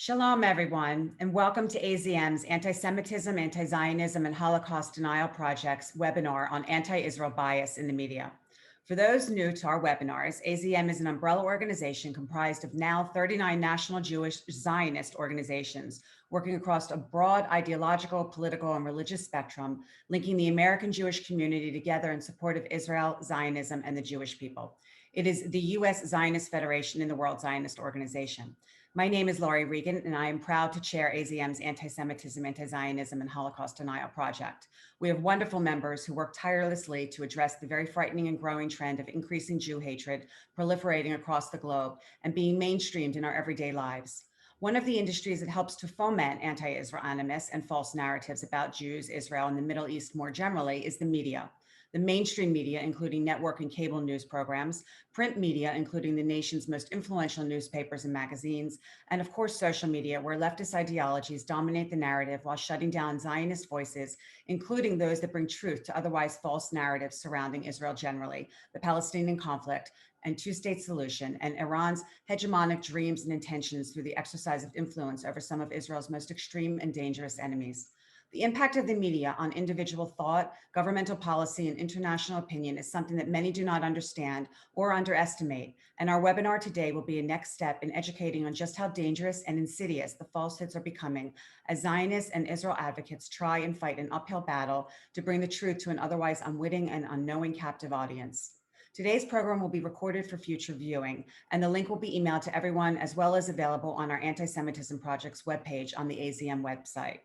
Shalom, everyone, and welcome to AZM's Anti-Semitism, Anti-Zionism, and Holocaust Denial Project's webinar on anti-Israel bias in the media. For those new to our webinars, AZM is an umbrella organization comprised of now 39 national Jewish Zionist organizations working across a broad ideological, political, and religious spectrum, linking the American Jewish community together in support of Israel, Zionism, and the Jewish people. It is the U.S. Zionist Federation and the World Zionist Organization. My name is Lauri Regan, and I am proud to chair AZM's Anti-Semitism, Anti-Zionism, and Holocaust Denial Project. We have wonderful members who work tirelessly to address the very frightening and growing trend of increasing Jew hatred proliferating across the globe and being mainstreamed in our everyday lives. One of the industries that helps to foment anti-Israel animus and false narratives about Jews, Israel, and the Middle East more generally is the media. The mainstream media, including network and cable news programs, print media, including the nation's most influential newspapers and magazines, and of course, social media, where leftist ideologies dominate the narrative while shutting down Zionist voices, including those that bring truth to otherwise false narratives surrounding Israel generally, the Palestinian conflict, and two-state solution, and Iran's hegemonic dreams and intentions through the exercise of influence over some of Israel's most extreme and dangerous enemies. The impact of the media on individual thought, governmental policy, and international opinion is something that many do not understand or underestimate, and our webinar today will be a next step in educating on just how dangerous and insidious the falsehoods are becoming as Zionists and Israel advocates try and fight an uphill battle to bring the truth to an otherwise unwitting and unknowing captive audience. Today's program will be recorded for future viewing, and the link will be emailed to everyone as well as available on our Anti-Semitism Project's webpage on the AZM website.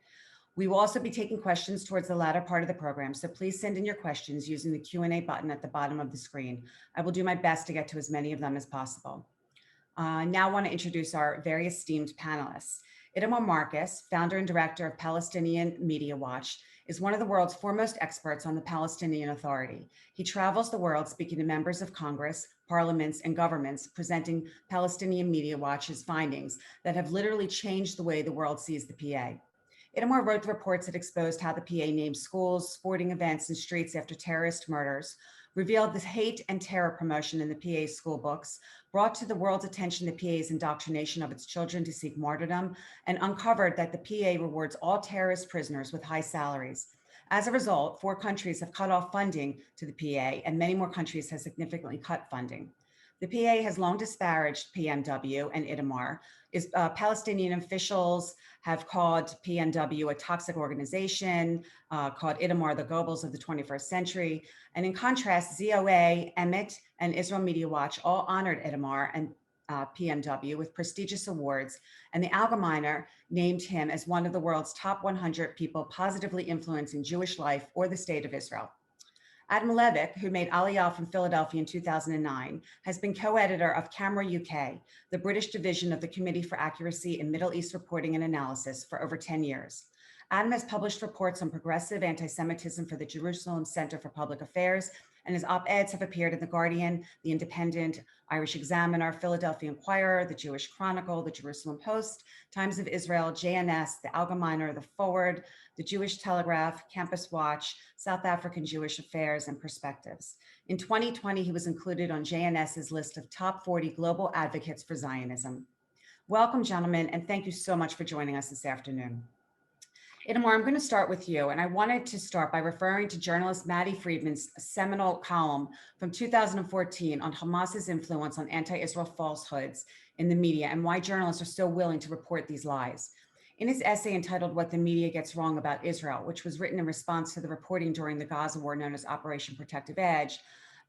We will also be taking questions towards the latter part of the program, so please send in your questions using the Q&A button at the bottom of the screen. I will do my best to get to as many of them as possible. Now I want to introduce our very esteemed panelists. Itamar Marcus, founder and director of Palestinian Media Watch, is one of the world's foremost experts on the Palestinian Authority. He travels the world speaking to members of Congress, parliaments, and governments, presenting Palestinian Media Watch's findings that have literally changed the way the world sees the PA. Itamar wrote the reports that exposed how the PA named schools, sporting events, and streets after terrorist murders, revealed the hate and terror promotion in the PA's school books, brought to the world's attention the PA's indoctrination of its children to seek martyrdom, and uncovered that the PA rewards all terrorist prisoners with high salaries. As a result, 4 countries have cut off funding to the PA, and many more countries have significantly cut funding. The PA has long disparaged PMW and Itamar. Palestinian officials have called PMW a toxic organization, called Itamar the Goebbels of the 21st century. And in contrast, ZOA, Emmett, and Israel Media Watch all honored Itamar and PMW with prestigious awards. And the Allgemeiner named him as one of the world's top 100 people positively influencing Jewish life or the state of Israel. Adam Levick, who made Aliyah from Philadelphia in 2009, has been co-editor of Camera UK, the British division of the Committee for Accuracy in Middle East Reporting and Analysis, for over 10 years. Adam has published reports on progressive anti-Semitism for the Jerusalem Center for Public Affairs, and his op-eds have appeared in The Guardian, The Independent, Irish Examiner, Philadelphia Inquirer, The Jewish Chronicle, The Jerusalem Post, Times of Israel, JNS, The Allgemeiner, The Forward, The Jewish Telegraph, Campus Watch, South African Jewish Affairs, and Perspectives. In 2020, he was included on JNS's list of top 40 global advocates for Zionism. Welcome, gentlemen, and thank you so much for joining us this afternoon. Itamar, I'm going to start with you, and I wanted to start by referring to journalist Maddie Friedman's seminal column from 2014 on Hamas's influence on anti-Israel falsehoods in the media and why journalists are so willing to report these lies. In his essay entitled "What the Media Gets Wrong About Israel," which was written in response to the reporting during the Gaza war known as Operation Protective Edge,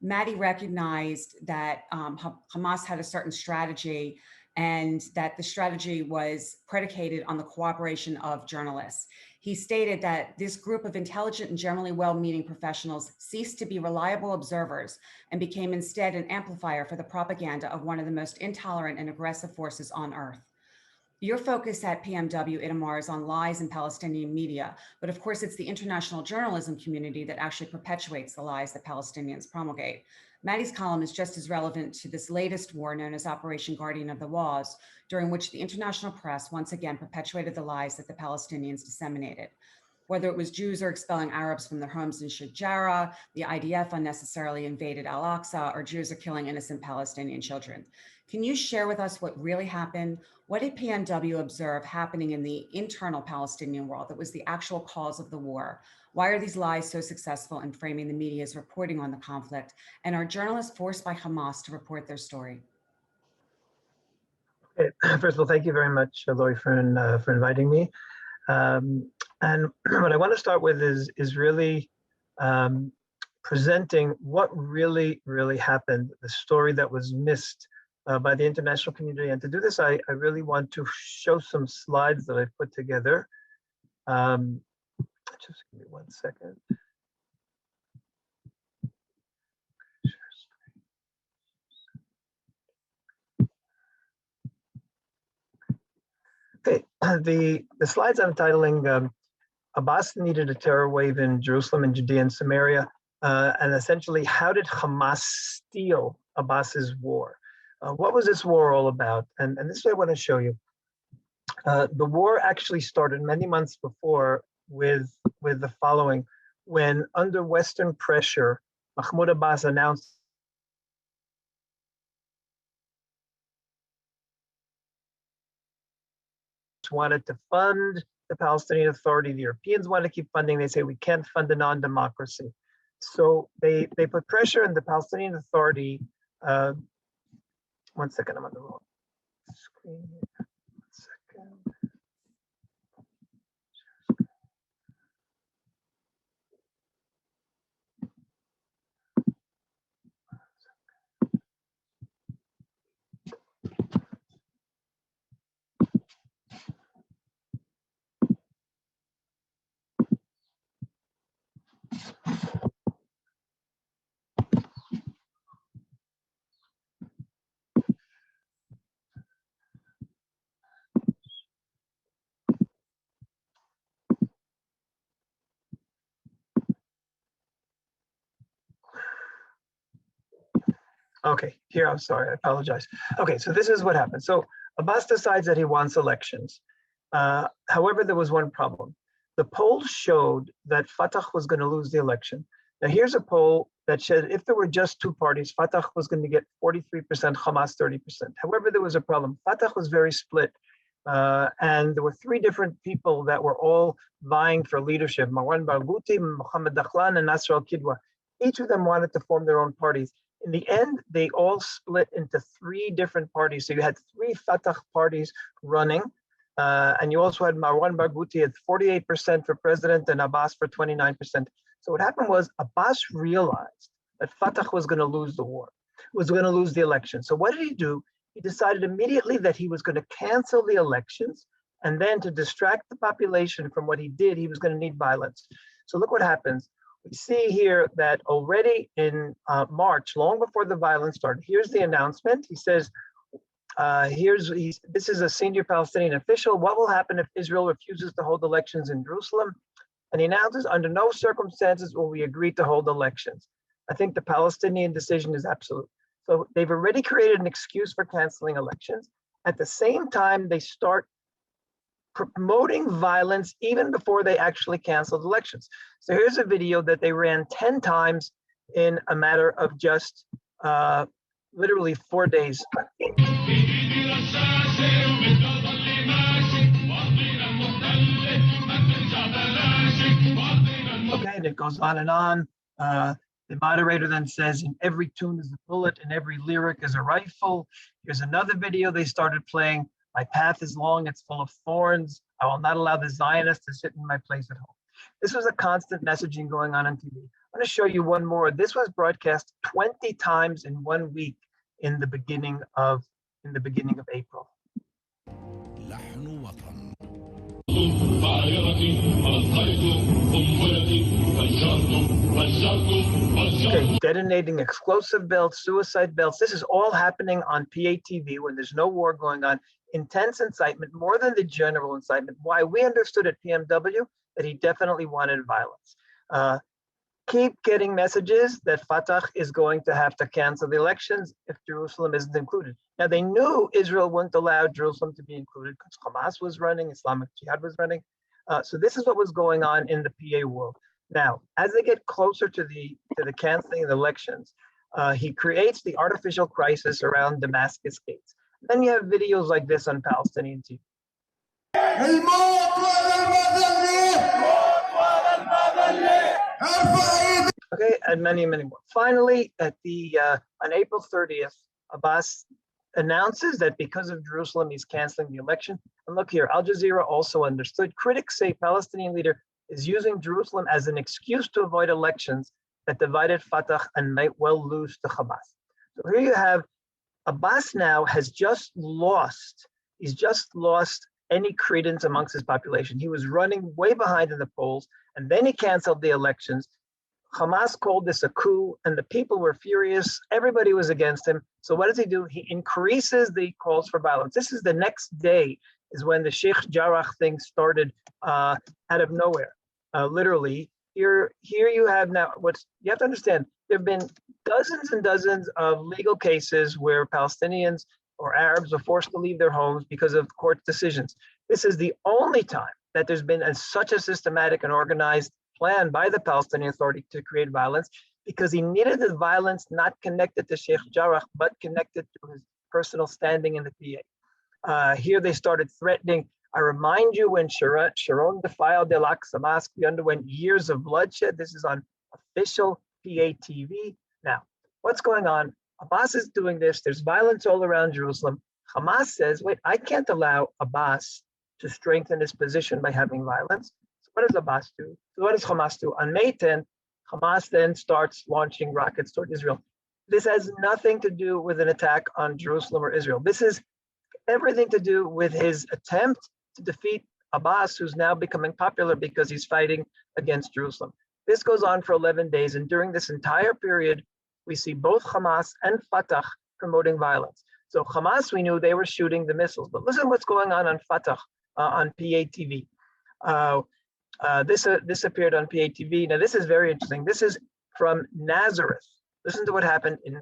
Maddie recognized that Hamas had a certain strategy and that the strategy was predicated on the cooperation of journalists. He stated that this group of intelligent and generally well-meaning professionals ceased to be reliable observers and became instead an amplifier for the propaganda of one of the most intolerant and aggressive forces on earth. Your focus at PMW, Itamar, is on lies in Palestinian media, but of course it's the international journalism community that actually perpetuates the lies that Palestinians promulgate. Maddie's column is just as relevant to this latest war known as Operation Guardian of the Walls, during which the international press once again perpetuated the lies that the Palestinians disseminated. whether it was Jews are expelling Arabs from their homes in Shajara, the IDF unnecessarily invaded Al-Aqsa, or Jews are killing innocent Palestinian children. Can you share with us what really happened? What did PNW observe happening in the internal Palestinian world that was the actual cause of the war? Why are these lies so successful in framing the media's reporting on the conflict? And are journalists forced by Hamas to report their story? Okay. First of all, thank you very much, Lauri, for inviting me. And what I want to start with is really presenting what really happened, the story that was missed by the international community. And to do this, I really want to show some slides that I've put together. Just give me 1 second. Okay, the slides I'm titling Abbas needed a terror wave in Jerusalem and Judea and Samaria, and essentially, how did Hamas steal Abbas's war? What was this war all about? And this is what I want to show you. The war actually started many months before with the following: when under Western pressure, Mahmoud Abbas announced wanted to fund the Palestinian Authority. The Europeans want to keep funding. They say we can't fund a non-democracy. So they put pressure on the Palestinian Authority. 1 second, I'm on the wrong screen here. 1 second. Okay, here, I'm sorry, I apologize. Okay, so this is what happened. So Abbas decides that he wants elections. However, there was one problem. The polls showed that Fatah was going to lose the election. Now, here's a poll that said if there were just two parties, Fatah was going to get 43%, Hamas 30%. However, there was a problem. Fatah was very split. And there were three different people that were all vying for leadership: Marwan Barghouti, Mohammed Dakhlan, and Nasser al-Kidwa. Each of them wanted to form their own parties. In the end, they all split into three different parties. So you had three Fatah parties running, and you also had Marwan Barghouti at 48% for president and Abbas for 29%. So what happened was Abbas realized that Fatah was going to lose the war, was going to lose the election. So what did he do? He decided immediately that he was going to cancel the elections, and then to distract the population from what he did, he was going to need violence. So look what happens. We see here that already in March, long before the violence started, here's the announcement. He says, this is a senior Palestinian official. What will happen if Israel refuses to hold elections in Jerusalem? And he announces, under no circumstances will we agree to hold elections. I think the Palestinian decision is absolute. So they've already created an excuse for canceling elections. At the same time, they start promoting violence even before they actually canceled elections. So here's a video that they ran 10 times in a matter of just literally 4 days. Okay, and it goes on and on. The moderator then says, in every tune is a bullet, in every lyric is a rifle. Here's another video they started playing. My path is long, it's full of thorns. I will not allow the Zionists to sit in my place at home. This was a constant messaging going on TV. I'm going to show you one more. This was broadcast 20 times in 1 week in the beginning of April. Okay, detonating explosive belts, suicide belts. This is all happening on PATV when there's no war going on. Intense incitement, more than the general incitement. Why? We understood at PMW that he definitely wanted violence. Keep getting messages that Fatah is going to have to cancel the elections if Jerusalem isn't included. Now, they knew Israel wouldn't allow Jerusalem to be included because Hamas was running, Islamic Jihad was running. So this is what was going on in the PA world. Now, as they get closer to the canceling of the elections, he creates the artificial crisis around Damascus gates. Then you have videos like this on Palestinian TV. Okay, and many, many more. Finally, at the on April 30th, Abbas announces that because of Jerusalem, he's canceling the election. And look here, Al Jazeera also understood. Critics say Palestinian leader is using Jerusalem as an excuse to avoid elections that divided Fatah and might well lose to Hamas. So here you have Abbas now has just lost, he's just lost any credence amongst his population. He was running way behind in the polls, and then he canceled the elections. Hamas called this a coup, and the people were furious. Everybody was against him. So what does he do? He increases the calls for violence. This is the next day is when the Sheikh Jarrah thing started out of nowhere. Literally, here you have now, you have to understand, there have been dozens and dozens of legal cases where Palestinians or Arabs are forced to leave their homes because of court decisions. This is the only time that there's been such a systematic and organized plan by the Palestinian Authority to create violence, because he needed the violence not connected to Sheikh Jarrah, but connected to his personal standing in the PA. Here they started threatening. I remind you when Sharon defiled the Al-Aqsa Mosque, we underwent years of bloodshed. This is on official PA TV. Now, what's going on? Abbas is doing this. There's violence all around Jerusalem. Hamas says, wait, I can't allow Abbas to strengthen his position by having violence. So what does Abbas do? So what does Hamas do? On May 10th, Hamas then starts launching rockets toward Israel. This has nothing to do with an attack on Jerusalem or Israel. This is everything to do with his attempt to defeat Abbas, who's now becoming popular because he's fighting against Jerusalem. This goes on for 11 days, and during this entire period, we see both Hamas and Fatah promoting violence. So Hamas, we knew they were shooting the missiles, but listen what's going on Fatah on PA TV. This appeared on PA TV. Now this is very interesting. This is from Nazareth. Listen to what happened in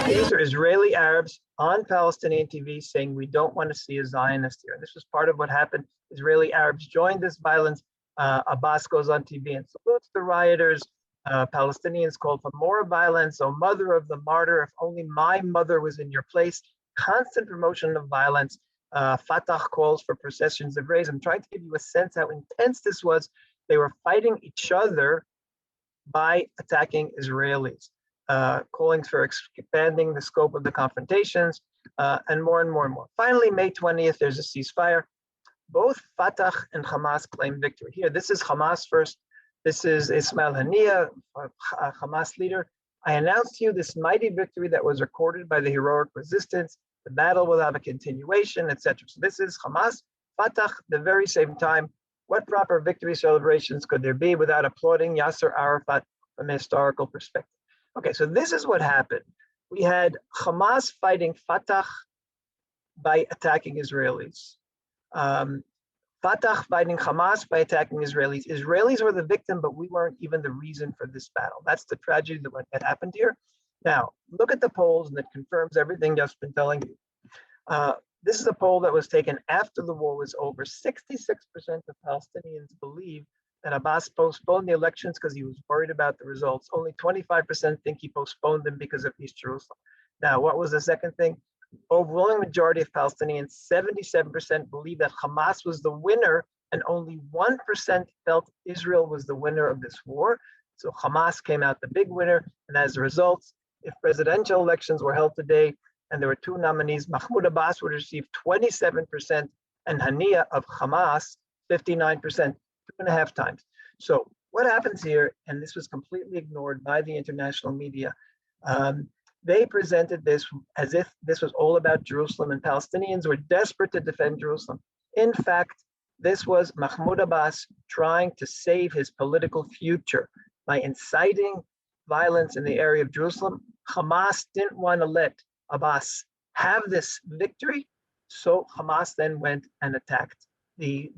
These are Israeli Arabs on Palestinian TV saying we don't want to see a Zionist here. And this was part of what happened. Israeli Arabs joined this violence. Abbas goes on TV and salutes the rioters. Palestinians called for more violence. Oh, mother of the martyr, if only my mother was in your place. Constant promotion of violence. Fatah calls for processions of rays. I'm trying to give you a sense how intense this was. They were fighting each other by attacking Israelis, calling for expanding the scope of the confrontations, and more and more and more. Finally, May 20th, there's a ceasefire. Both Fatah and Hamas claim victory. Here, this is Hamas first. This is Ismail Haniyeh, Hamas leader. I announced to you this mighty victory that was recorded by the heroic resistance. The battle will have a continuation, etc. So this is Hamas, Fatah, the very same time. What proper victory celebrations could there be without applauding Yasser Arafat from a historical perspective? Okay, so this is what happened. We had Hamas fighting Fatah by attacking Israelis. Fatah fighting Hamas by attacking Israelis. Israelis were the victim, but we weren't even the reason for this battle. That's the tragedy that happened here. Now, look at the polls, and it confirms everything I've been telling you. This is a poll that was taken after the war was over. 66% of Palestinians believe that Abbas postponed the elections because he was worried about the results. Only 25% think he postponed them because of East Jerusalem. Now, what was the second thing? Overwhelming majority of Palestinians, 77% believe that Hamas was the winner, and only 1% felt Israel was the winner of this war. So Hamas came out the big winner, and as a result, if presidential elections were held today and there were two nominees, Mahmoud Abbas would receive 27% and Haniyeh of Hamas 59%, 2.5 times. So what happens here, and this was completely ignored by the international media, they presented this as if this was all about Jerusalem, and Palestinians were desperate to defend Jerusalem. In fact, this was Mahmoud Abbas trying to save his political future by inciting violence in the area of Jerusalem. Hamas didn't want to let Abbas have this victory, so Hamas then went and attacked the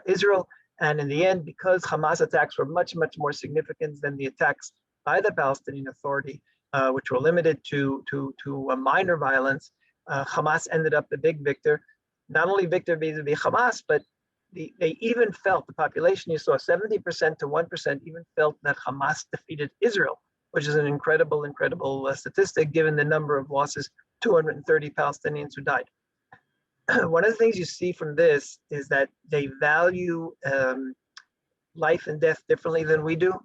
Israel. And in the end, because Hamas attacks were much, much more significant than the attacks by the Palestinian Authority, which were limited to a minor violence, Hamas ended up the big victor. Not only victor vis-a-vis Hamas, but they even felt, the population you saw, 70% to 1% even felt that Hamas defeated Israel, which is an incredible statistic given the number of losses, 230 Palestinians who died. One of the things you see from this is that they value life and death differently than we do.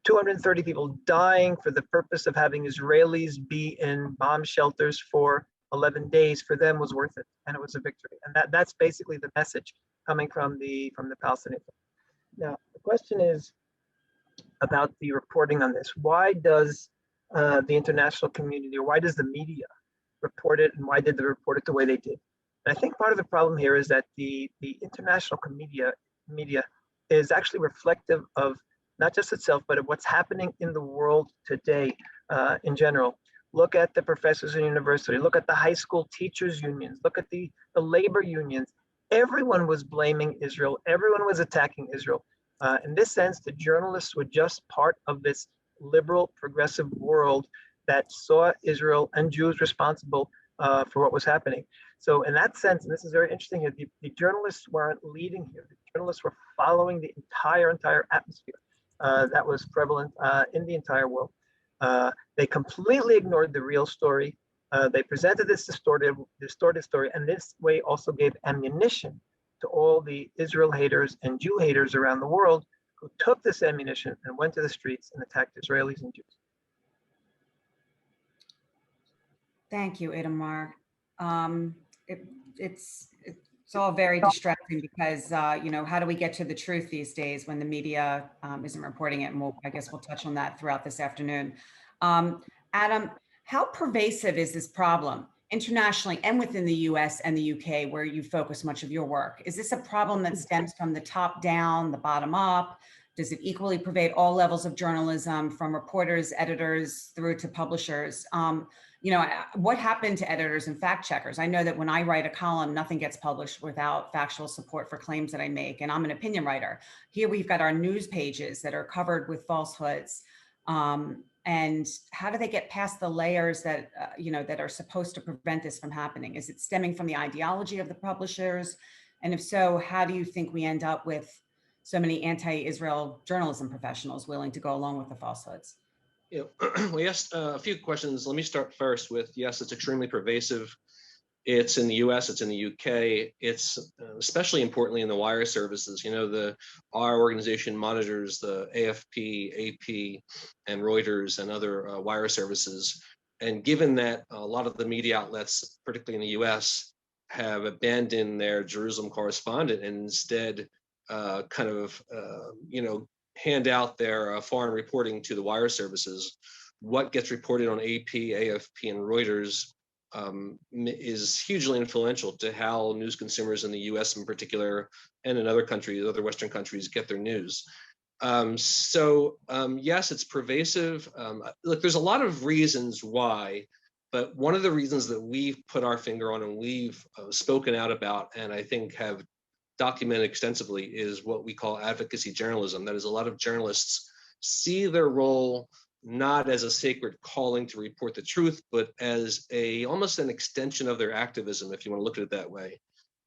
230 people dying for the purpose of having Israelis be in bomb shelters for 11 days for them was worth it, and it was a victory. And that's basically the message coming from the Palestinians. Now, the question is about the reporting on this. Why does the international community, or why does the media report it, and why did they report it the way they did? And I think part of the problem here is that the international media is actually reflective of not just itself, but of what's happening in the world today in general. Look at the professors in university, look at the high school teachers unions, look at the labor unions. Everyone was blaming Israel. Everyone was attacking Israel. In this sense, the journalists were just part of this liberal, progressive world that saw Israel and Jews responsible for what was happening. So in that sense, and this is very interesting here, the journalists weren't leading here. The journalists were following the entire atmosphere that was prevalent in the entire world. They completely ignored the real story. They presented this distorted story, and this way also gave ammunition to all the Israel haters and Jew haters around the world who took this ammunition and went to the streets and attacked Israelis and Jews. Thank you, Itamar. It's all very distressing because, how do we get to the truth these days when the media isn't reporting it? And I guess we'll touch on that throughout this afternoon. Adam, how pervasive is this problem internationally and within the US and the UK, where you focus much of your work? Is this a problem that stems from the top down, the bottom up? Does it equally pervade all levels of journalism, from reporters, editors, through to publishers? What happened to editors and fact checkers? I know that when I write a column, nothing gets published without factual support for claims that I make, and I'm an opinion writer. Here we've got our news pages that are covered with falsehoods. And how do they get past the layers that, that are supposed to prevent this from happening? Is it stemming from the ideology of the publishers? And if so, how do you think we end up with so many anti-Israel journalism professionals willing to go along with the falsehoods? Well, yes, a few questions. Let me start first with, yes, it's extremely pervasive. It's in the US, it's in the UK. It's especially importantly in the wire services. Our organization monitors the AFP, AP, and Reuters and other wire services. And given that a lot of the media outlets, particularly in the US, have abandoned their Jerusalem correspondent and instead hand out their foreign reporting to the wire services, what gets reported on AP, AFP, and Reuters is hugely influential to how news consumers in the US in particular, and in other countries, other Western countries, get their news. Yes, it's pervasive. Look, there's a lot of reasons why, but one of the reasons that we've put our finger on and we've spoken out about, and I think have documented extensively, is what we call advocacy journalism. That is, a lot of journalists see their role not as a sacred calling to report the truth, but as almost an extension of their activism, if you want to look at it that way.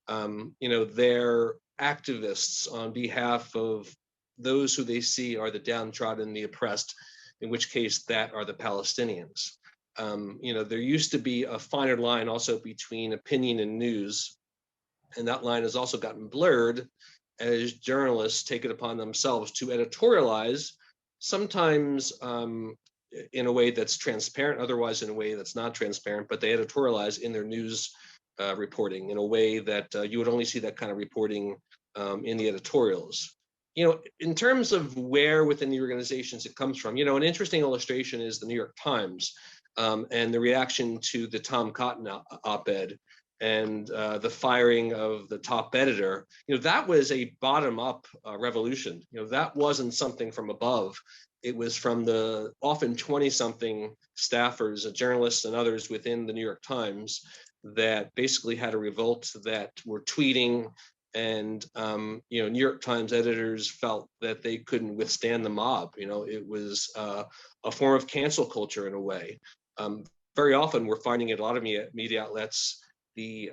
They're activists on behalf of those who they see are the downtrodden, the oppressed, in which case that are the Palestinians. There used to be a finer line also between opinion and news, and that line has also gotten blurred as journalists take it upon themselves to editorialize, sometimes in a way that's transparent, otherwise in a way that's not transparent, but they editorialize in their news reporting in a way that you would only see that kind of reporting in the editorials. In terms of where within the organizations it comes from, an interesting illustration is the New York Times and the reaction to the Tom Cotton op-ed and the firing of the top editor. That was a bottom-up revolution. That wasn't something from above. It was from the often 20-something staffers, journalists, and others within the New York Times that basically had a revolt, that were tweeting And New York Times editors felt that they couldn't withstand the mob. It was a form of cancel culture in a way. Very often, we're finding at a lot of media outlets, the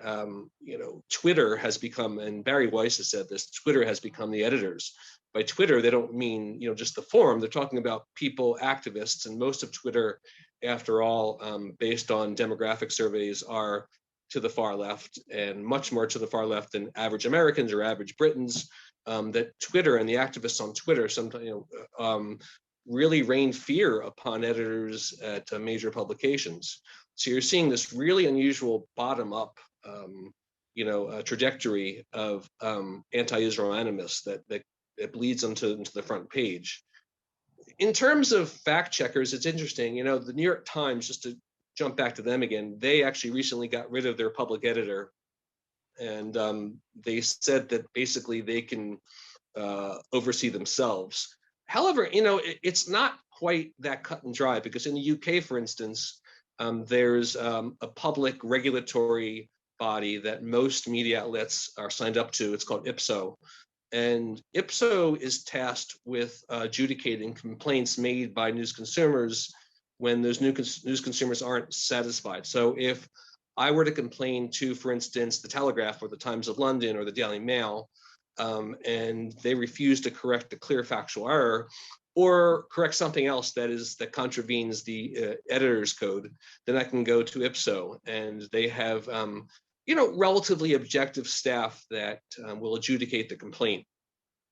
Twitter has become, and Barry Weiss has said this, Twitter has become the editors. By Twitter, they don't mean just the forum. They're talking about people, activists, and most of Twitter, after all, based on demographic surveys, are to the far left, and much more to the far left than average Americans or average Britons. That Twitter and the activists on Twitter sometimes really rain fear upon editors at major publications. So you're seeing this really unusual bottom-up, trajectory of anti-Israel animus that bleeds into the front page. In terms of fact checkers, it's interesting. The New York Times, just to jump back to them again, they actually recently got rid of their public editor, and they said that basically they can oversee themselves. However, it's not quite that cut and dry, because in the UK, for instance, there's a public regulatory body that most media outlets are signed up to. It's called IPSO. And IPSO is tasked with adjudicating complaints made by news consumers when those news consumers aren't satisfied. So if I were to complain to, for instance, the Telegraph or the Times of London or the Daily Mail, and they refuse to correct a clear factual error or correct something else that contravenes the editor's code, then I can go to IPSO, and they have relatively objective staff that will adjudicate the complaint.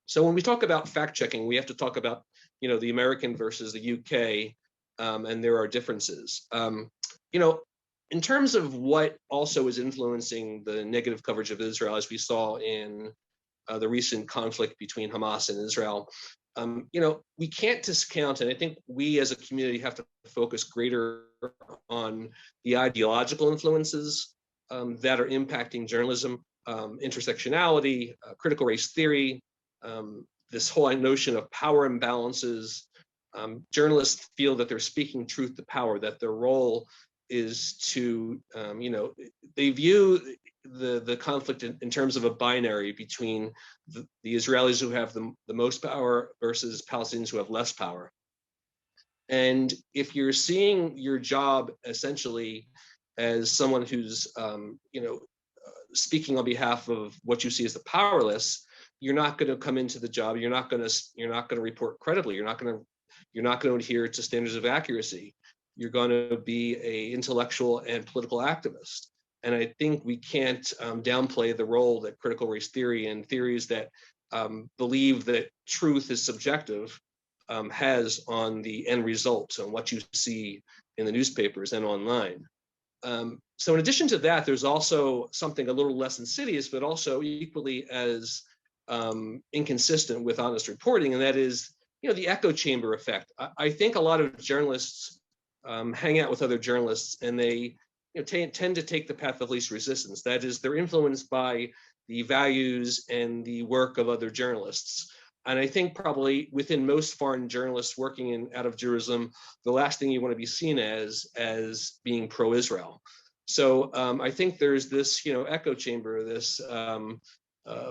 So when we talk about fact checking, we have to talk about the American versus the UK, and there are differences. In terms of what also is influencing the negative coverage of Israel, as we saw in the recent conflict between Hamas and Israel, we can't discount, and I think we as a community have to focus greater on the ideological influences that are impacting journalism, intersectionality, critical race theory, this whole notion of power imbalances. Journalists feel that they're speaking truth to power, that their role is to, they view the conflict in terms of a binary between the Israelis who have the most power versus Palestinians who have less power. And if you're seeing your job essentially as someone who's, speaking on behalf of what you see as the powerless, you're not going to come into the job. You're not going to report credibly. You're not going to adhere to standards of accuracy. You're going to be an intellectual and political activist. And I think we can't downplay the role that critical race theory and theories that believe that truth is subjective has on the end result, on what you see in the newspapers and online. So in addition to that, there's also something a little less insidious, but also equally as inconsistent with honest reporting, and that is, the echo chamber effect. I think a lot of journalists hang out with other journalists, and they tend to take the path of least resistance. That is, they're influenced by the values and the work of other journalists. And I think probably within most foreign journalists working out of Jerusalem, the last thing you want to be seen as being pro-Israel. So I think there's this, echo chamber, this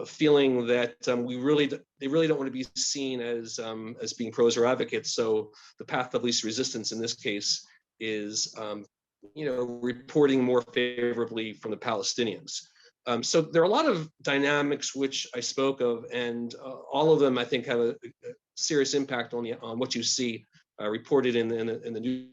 feeling that they really don't want to be seen as being pro-Israel advocates. So the path of least resistance in this case is, reporting more favorably from the Palestinians. So there are a lot of dynamics which I spoke of, and all of them I think have a serious impact on what you see reported in the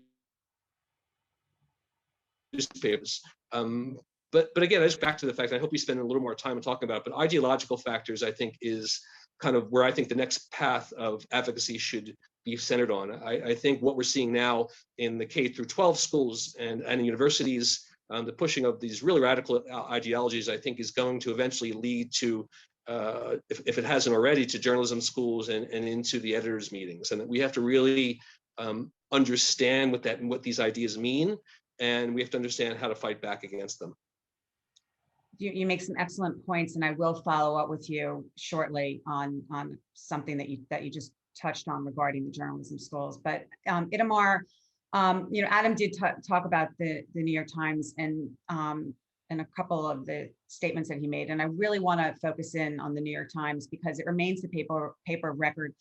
newspapers. But again, I just back to the fact, I hope we spend a little more time talking about it, but ideological factors, I think, is kind of where I think the next path of advocacy should be centered on. I think what we're seeing now in the K through 12 schools and universities, the pushing of these really radical ideologies, I think is going to eventually lead to, if it hasn't already, to journalism schools and into the editors' meetings. And we have to really understand what these ideas mean, and we have to understand how to fight back against them. You make some excellent points, and I will follow up with you shortly on something that you just touched on regarding the journalism schools. But Itamar, Adam did talk about the New York Times, and a couple of the statements that he made, and I really want to focus in on the New York Times because it remains the paper of record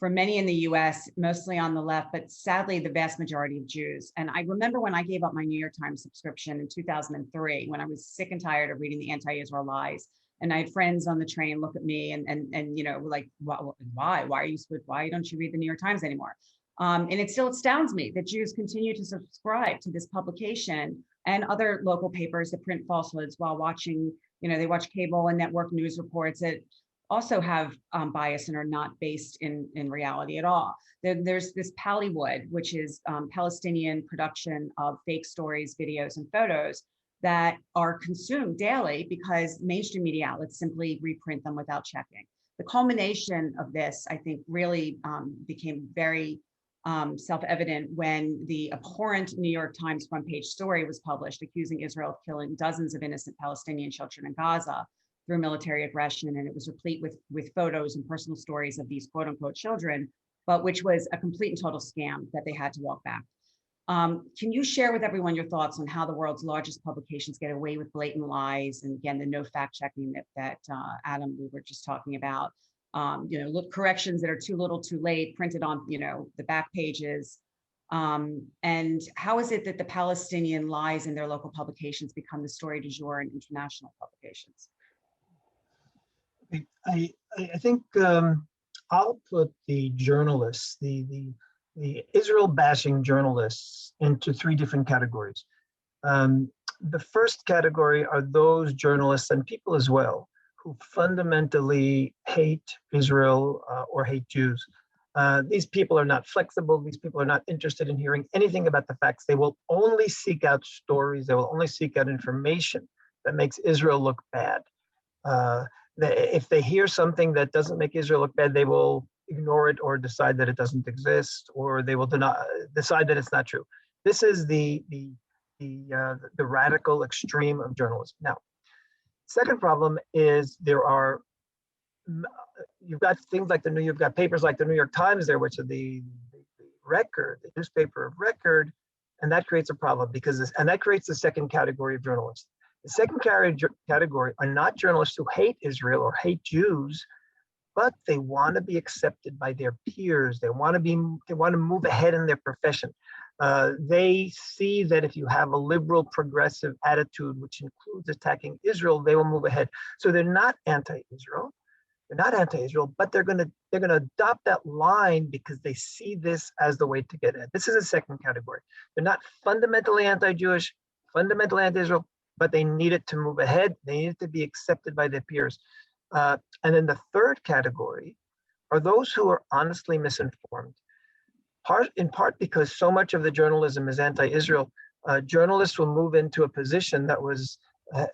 for many in the US, mostly on the left, but sadly the vast majority of Jews. And I remember when I gave up my New York Times subscription in 2003, when I was sick and tired of reading the anti-Israel lies. And I had friends on the train look at me and you know, like, why don't you read the New York Times anymore? And it still astounds me that Jews continue to subscribe to this publication and other local papers that print falsehoods while watching, you know, they watch cable and network news reports that also have bias and are not based in reality at all. There's this Pallywood, which is Palestinian production of fake stories, videos, and photos that are consumed daily because mainstream media outlets simply reprint them without checking. The culmination of this, I think, really became very self-evident when the abhorrent New York Times front page story was published accusing Israel of killing dozens of innocent Palestinian children in Gaza through military aggression, and it was replete with photos and personal stories of these quote unquote children, but which was a complete and total scam that they had to walk back. Can you share with everyone your thoughts on how the world's largest publications get away with blatant lies, and again, the no fact checking that Adam, we were just talking about, you know, corrections that are too little too late, printed on, you know, the back pages, and how is it that the Palestinian lies in their local publications become the story du jour in international publications? I think I'll put the journalists, the Israel bashing journalists, into three different categories. The first category are those journalists and people as well who fundamentally hate Israel or hate Jews. These people are not flexible. These people are not interested in hearing anything about the facts. They will only seek out stories. They will only seek out information that makes Israel look bad. If they hear something that doesn't make Israel look bad, they will ignore it or decide that it doesn't exist, or they will decide that it's not true. This is the radical extreme of journalism. Now, second problem is you've got things like you've got papers like the New York Times there, which are the record, the newspaper of record, and that creates a problem and that creates the second category of journalists. The second category are not journalists who hate Israel or hate Jews, but they want to be accepted by their peers. They want to move ahead in their profession. They see that if you have a liberal progressive attitude, which includes attacking Israel, they will move ahead. So they're not anti-Israel. They're not anti-Israel, but they're going to adopt that line because they see this as the way to get ahead. This is a second category. They're not fundamentally anti-Jewish, fundamentally anti-Israel, but they need it to move ahead. They need it to be accepted by their peers. And then the third category are those who are honestly misinformed. In part because so much of the journalism is anti-Israel, journalists will move into a position that was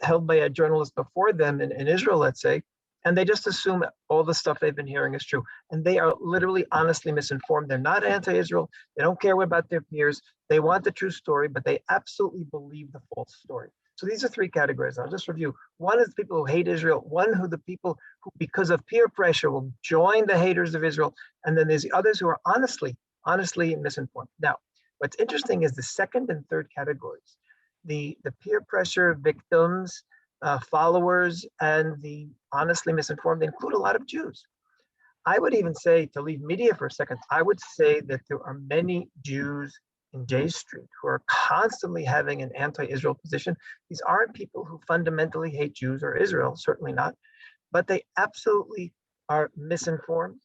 held by a journalist before them in Israel, let's say, and they just assume all the stuff they've been hearing is true. And they are literally honestly misinformed. They're not anti-Israel. They don't care about their peers. They want the true story, but they absolutely believe the false story. So these are three categories. I'll just review. One is people who hate Israel. One who the people who, because of peer pressure, will join the haters of Israel. And then there's the others who are honestly misinformed. Now, what's interesting is the second and third categories. The peer pressure victims, followers, and the honestly misinformed include a lot of Jews. I would even say, to leave media for a second, I would say that there are many Jews in J Street who are constantly having an anti-Israel position. These aren't people who fundamentally hate Jews or Israel, certainly not, but they absolutely are misinformed,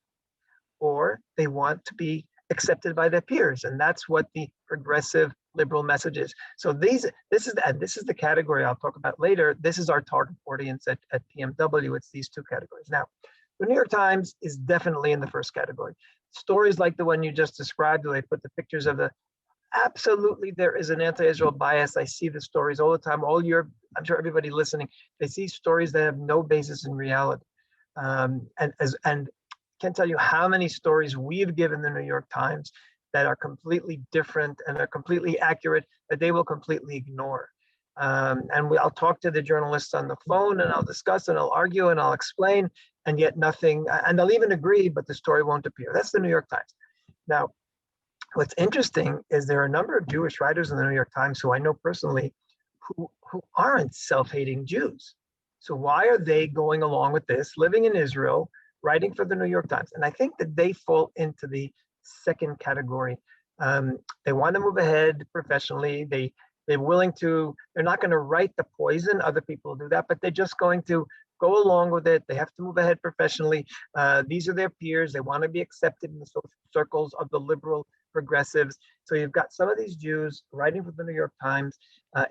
or they want to be accepted by their peers, and that's what the progressive liberal message is. So this is the category I'll talk about later. This is our target audience at PMW. It's these two categories. Now, the New York Times is definitely in the first category. Stories like the one you just described, where they put the pictures of absolutely there is an anti-Israel bias. I see the stories all the time. I'm sure everybody listening, they see stories that have no basis in reality. And can't tell you how many stories we've given the New York Times that are completely different and are completely accurate that they will completely ignore. I'll talk to the journalists on the phone, and I'll discuss and I'll argue and I'll explain, and yet nothing, and they'll even agree, but the story won't appear. That's the New York Times. Now, what's interesting is there are a number of Jewish writers in the New York Times who I know personally who aren't self-hating Jews. So why are they going along with this, living in Israel, writing for the New York Times? And I think that they fall into the second category. They want to move ahead professionally. They're willing to, they're not going to write the poison. Other people do that, but they're just going to go along with it. They have to move ahead professionally. These are their peers. They want to be accepted in the social circles of the liberal progressives. So you've got some of these Jews writing for the New York Times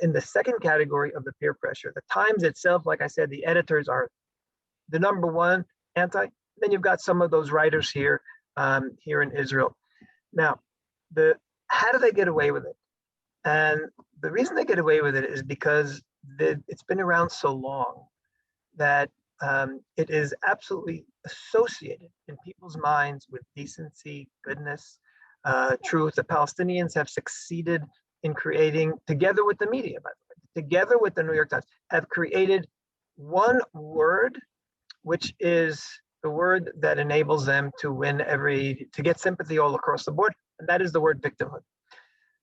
in the second category of the peer pressure. The Times itself, like I said, the editors are the number one anti. Then you've got some of those writers here, here in Israel. Now, how do they get away with it? And the reason they get away with it is because it's been around so long that it is absolutely associated in people's minds with decency, goodness, truth. The Palestinians have succeeded in creating, together with the media, by the way, together with the New York Times, have created one word, which is the word that enables them to win to get sympathy all across the board, and that is the word victimhood.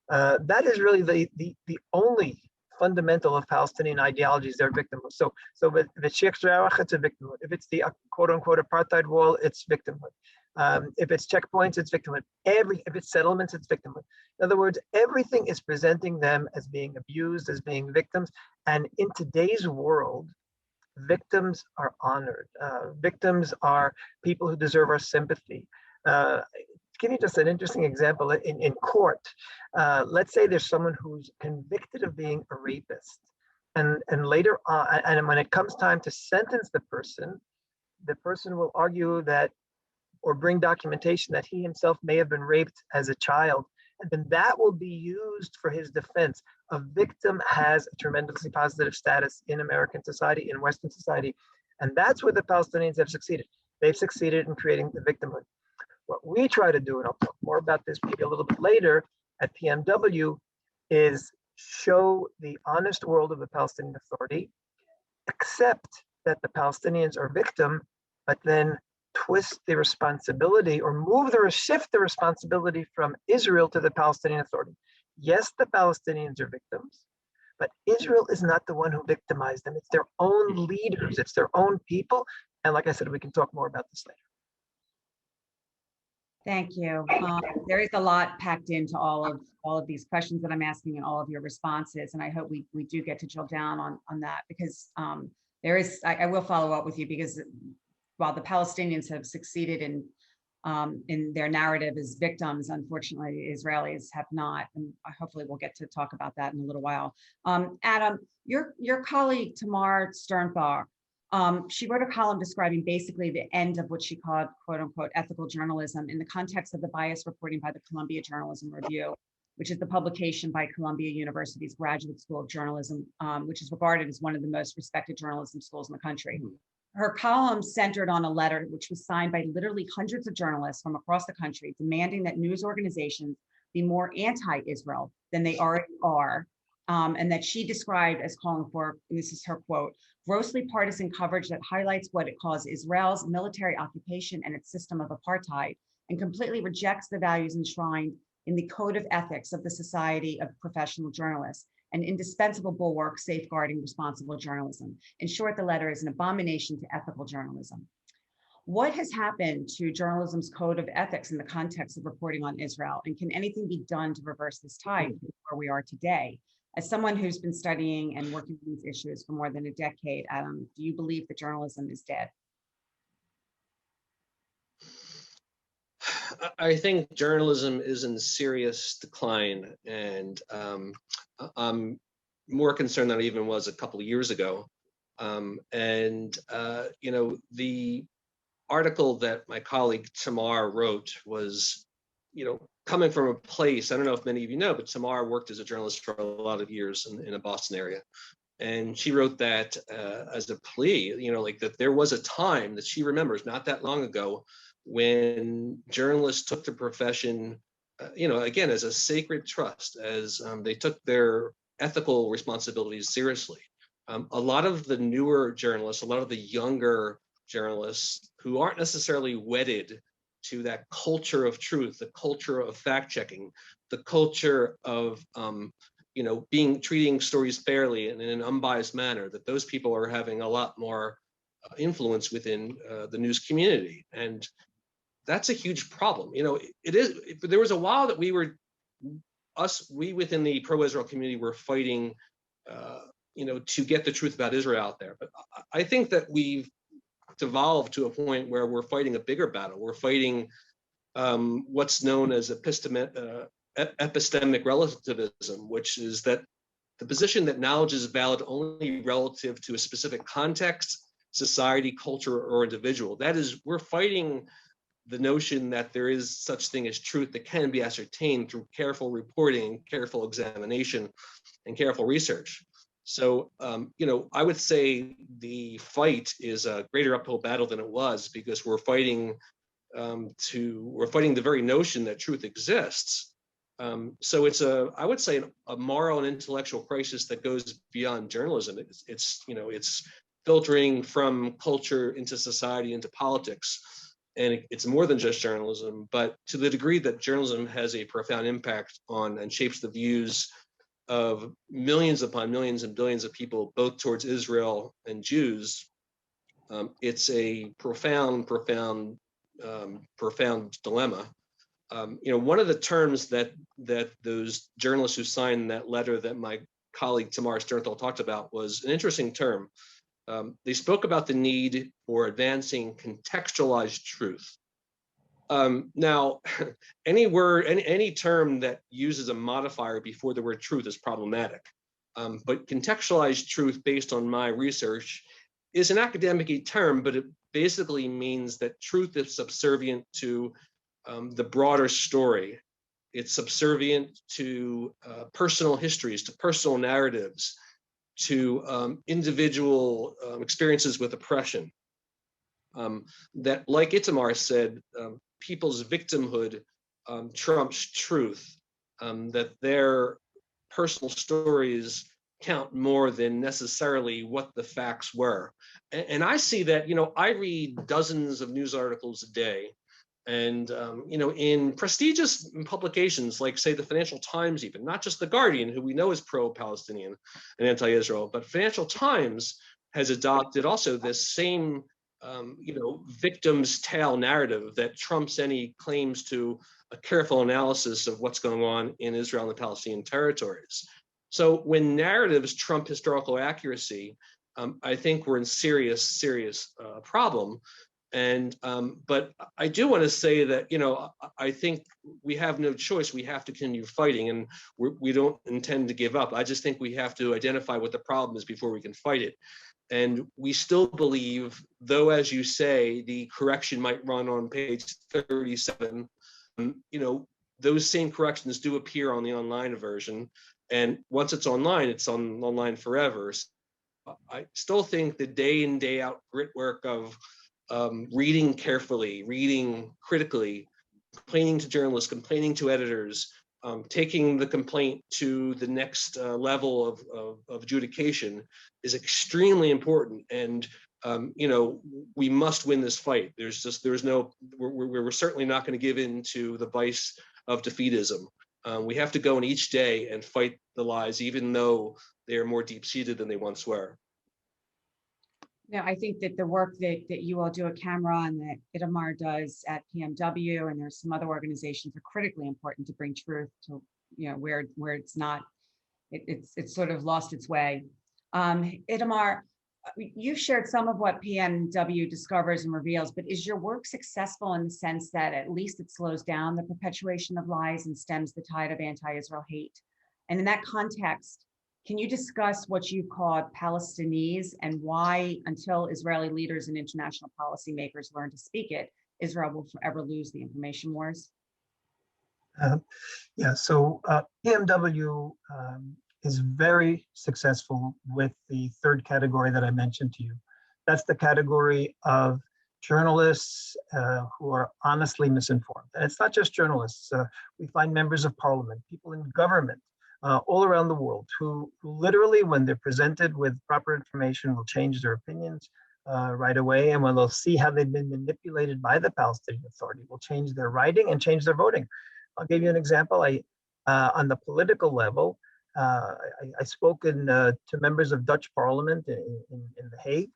That is really the only fundamental of Palestinian ideologies, their victimhood. So if it's Sheikh Jarrah, it's a victimhood. If it's the quote-unquote apartheid wall, it's victimhood. If it's checkpoints, it's victimhood. If it's settlements, it's victimhood. In other words, everything is presenting them as being abused, as being victims. And in today's world, victims are honored. Victims are people who deserve our sympathy. Give you just an interesting example in court. Let's say there's someone who's convicted of being a rapist, and later on, and when it comes time to sentence the person will argue that, or bring documentation that he himself may have been raped as a child, and then that will be used for his defense. A victim has a tremendously positive status in American society, in Western society, and that's where the Palestinians have succeeded. They've succeeded in creating the victimhood. What we try to do, and I'll talk more about this maybe a little bit later at PMW, is show the honest world of the Palestinian Authority, accept that the Palestinians are victim, but then twist the responsibility or shift the responsibility from Israel to the Palestinian Authority. Yes, the Palestinians are victims, but Israel is not the one who victimized them. It's their own leaders, it's their own people. And like I said, we can talk more about this later. Thank you. There is a lot packed into all of these questions that I'm asking and all of your responses, and I hope we do get to drill down on that, because there is. I will follow up with you, because while the Palestinians have succeeded in their narrative as victims, unfortunately, Israelis have not, and hopefully we'll get to talk about that in a little while. Adam, your colleague Itamar Sternthal, she wrote a column describing basically the end of what she called, quote unquote, ethical journalism in the context of the bias reporting by the Columbia Journalism Review, which is the publication by Columbia University's Graduate School of Journalism, which is regarded as one of the most respected journalism schools in the country. Her column centered on a letter which was signed by literally hundreds of journalists from across the country, demanding that news organizations be more anti-Israel than they already are, and that she described as calling for, and this is her quote, grossly partisan coverage that highlights what it calls Israel's military occupation and its system of apartheid, and completely rejects the values enshrined in the code of ethics of the Society of Professional Journalists, an indispensable bulwark safeguarding responsible journalism. In short, the letter is an abomination to ethical journalism. What has happened to journalism's code of ethics in the context of reporting on Israel? And can anything be done to reverse this tide to where we are today? As someone who's been studying and working on these issues for more than a decade, Adam, do you believe that journalism is dead? I think journalism is in serious decline, and I'm more concerned than I even was a couple of years ago. You know, the article that my colleague Itamar wrote was, you know, coming from a place, I don't know if many of you know, but Itamar worked as a journalist for a lot of years in the Boston area. And she wrote that as a plea, you know, like that there was a time that she remembers not that long ago when journalists took the profession, you know, again, as a sacred trust, as they took their ethical responsibilities seriously. A lot of the newer journalists, a lot of the younger journalists who aren't necessarily wedded to that culture of truth, the culture of fact checking, the culture of treating stories fairly and in an unbiased manner, that those people are having a lot more influence within the news community. And that's a huge problem. It is. There was a while that we within the pro-Israel community were fighting, to get the truth about Israel out there. But I think that we've devolved to a point where we're fighting a bigger battle. We're fighting what's known as epistemic relativism, which is that the position that knowledge is valid only relative to a specific context, society, culture, or individual. That is, we're fighting the notion that there is such thing as truth that can be ascertained through careful reporting, careful examination, and careful research. So, I would say the fight is a greater uphill battle than it was, because we're fighting the very notion that truth exists. So it's I would say a moral and intellectual crisis that goes beyond journalism. It's filtering from culture into society, into politics. And it's more than just journalism, but to the degree that journalism has a profound impact on and shapes the views of millions upon millions and billions of people, both towards Israel and Jews, it's a profound dilemma. One of the terms that those journalists who signed that letter that my colleague Itamar Sternthal talked about was an interesting term. They spoke about the need for advancing contextualized truth. Now, any term that uses a modifier before the word truth is problematic. But contextualized truth, based on my research, is an academic term, but it basically means that truth is subservient to the broader story. It's subservient to personal histories, to personal narratives, to individual experiences with oppression. That, like Itamar said, people's victimhood trumps truth, that their personal stories count more than necessarily what the facts were. And I see that, I read dozens of news articles a day. And, in prestigious publications like, say, the Financial Times, even, not just The Guardian, who we know is pro-Palestinian and anti-Israel, but Financial Times has adopted also this same, victim's tale narrative that trumps any claims to a careful analysis of what's going on in Israel and the Palestinian territories. So when narratives trump historical accuracy, I think we're in serious problem. And but I do want to say that, I think we have no choice. We have to continue fighting, and we don't intend to give up. I just think we have to identify what the problem is before we can fight it. And we still believe, though, as you say, the correction might run on page 37, those same corrections do appear on the online version. And once it's online forever. So I still think the day in, day out grit work of reading carefully, reading critically, complaining to journalists, complaining to editors, taking the complaint to the next level of adjudication is extremely important. And we must win this fight. We're certainly not going to give in to the vice of defeatism. We have to go in each day and fight the lies, even though they are more deep-seated than they once were. Now, I think that the work that you all do at Camera and that Itamar does at PMW, and there's some other organizations, are critically important to bring truth to, where it's not, it's sort of lost its way. Itamar, you shared some of what PMW discovers and reveals, but is your work successful in the sense that at least it slows down the perpetuation of lies and stems the tide of anti-Israel hate? And in that context, can you discuss what you call Palestinians and why, until Israeli leaders and international policymakers learn to speak it, Israel will forever lose the information wars? So PMW is very successful with the third category that I mentioned to you. That's the category of journalists who are honestly misinformed. And it's not just journalists. We find members of parliament, people in government, all around the world who literally, when they're presented with proper information, will change their opinions right away. And when they'll see how they've been manipulated by the Palestinian Authority, will change their writing and change their voting. I'll give you an example. On the political level, I spoke to members of Dutch Parliament in The Hague.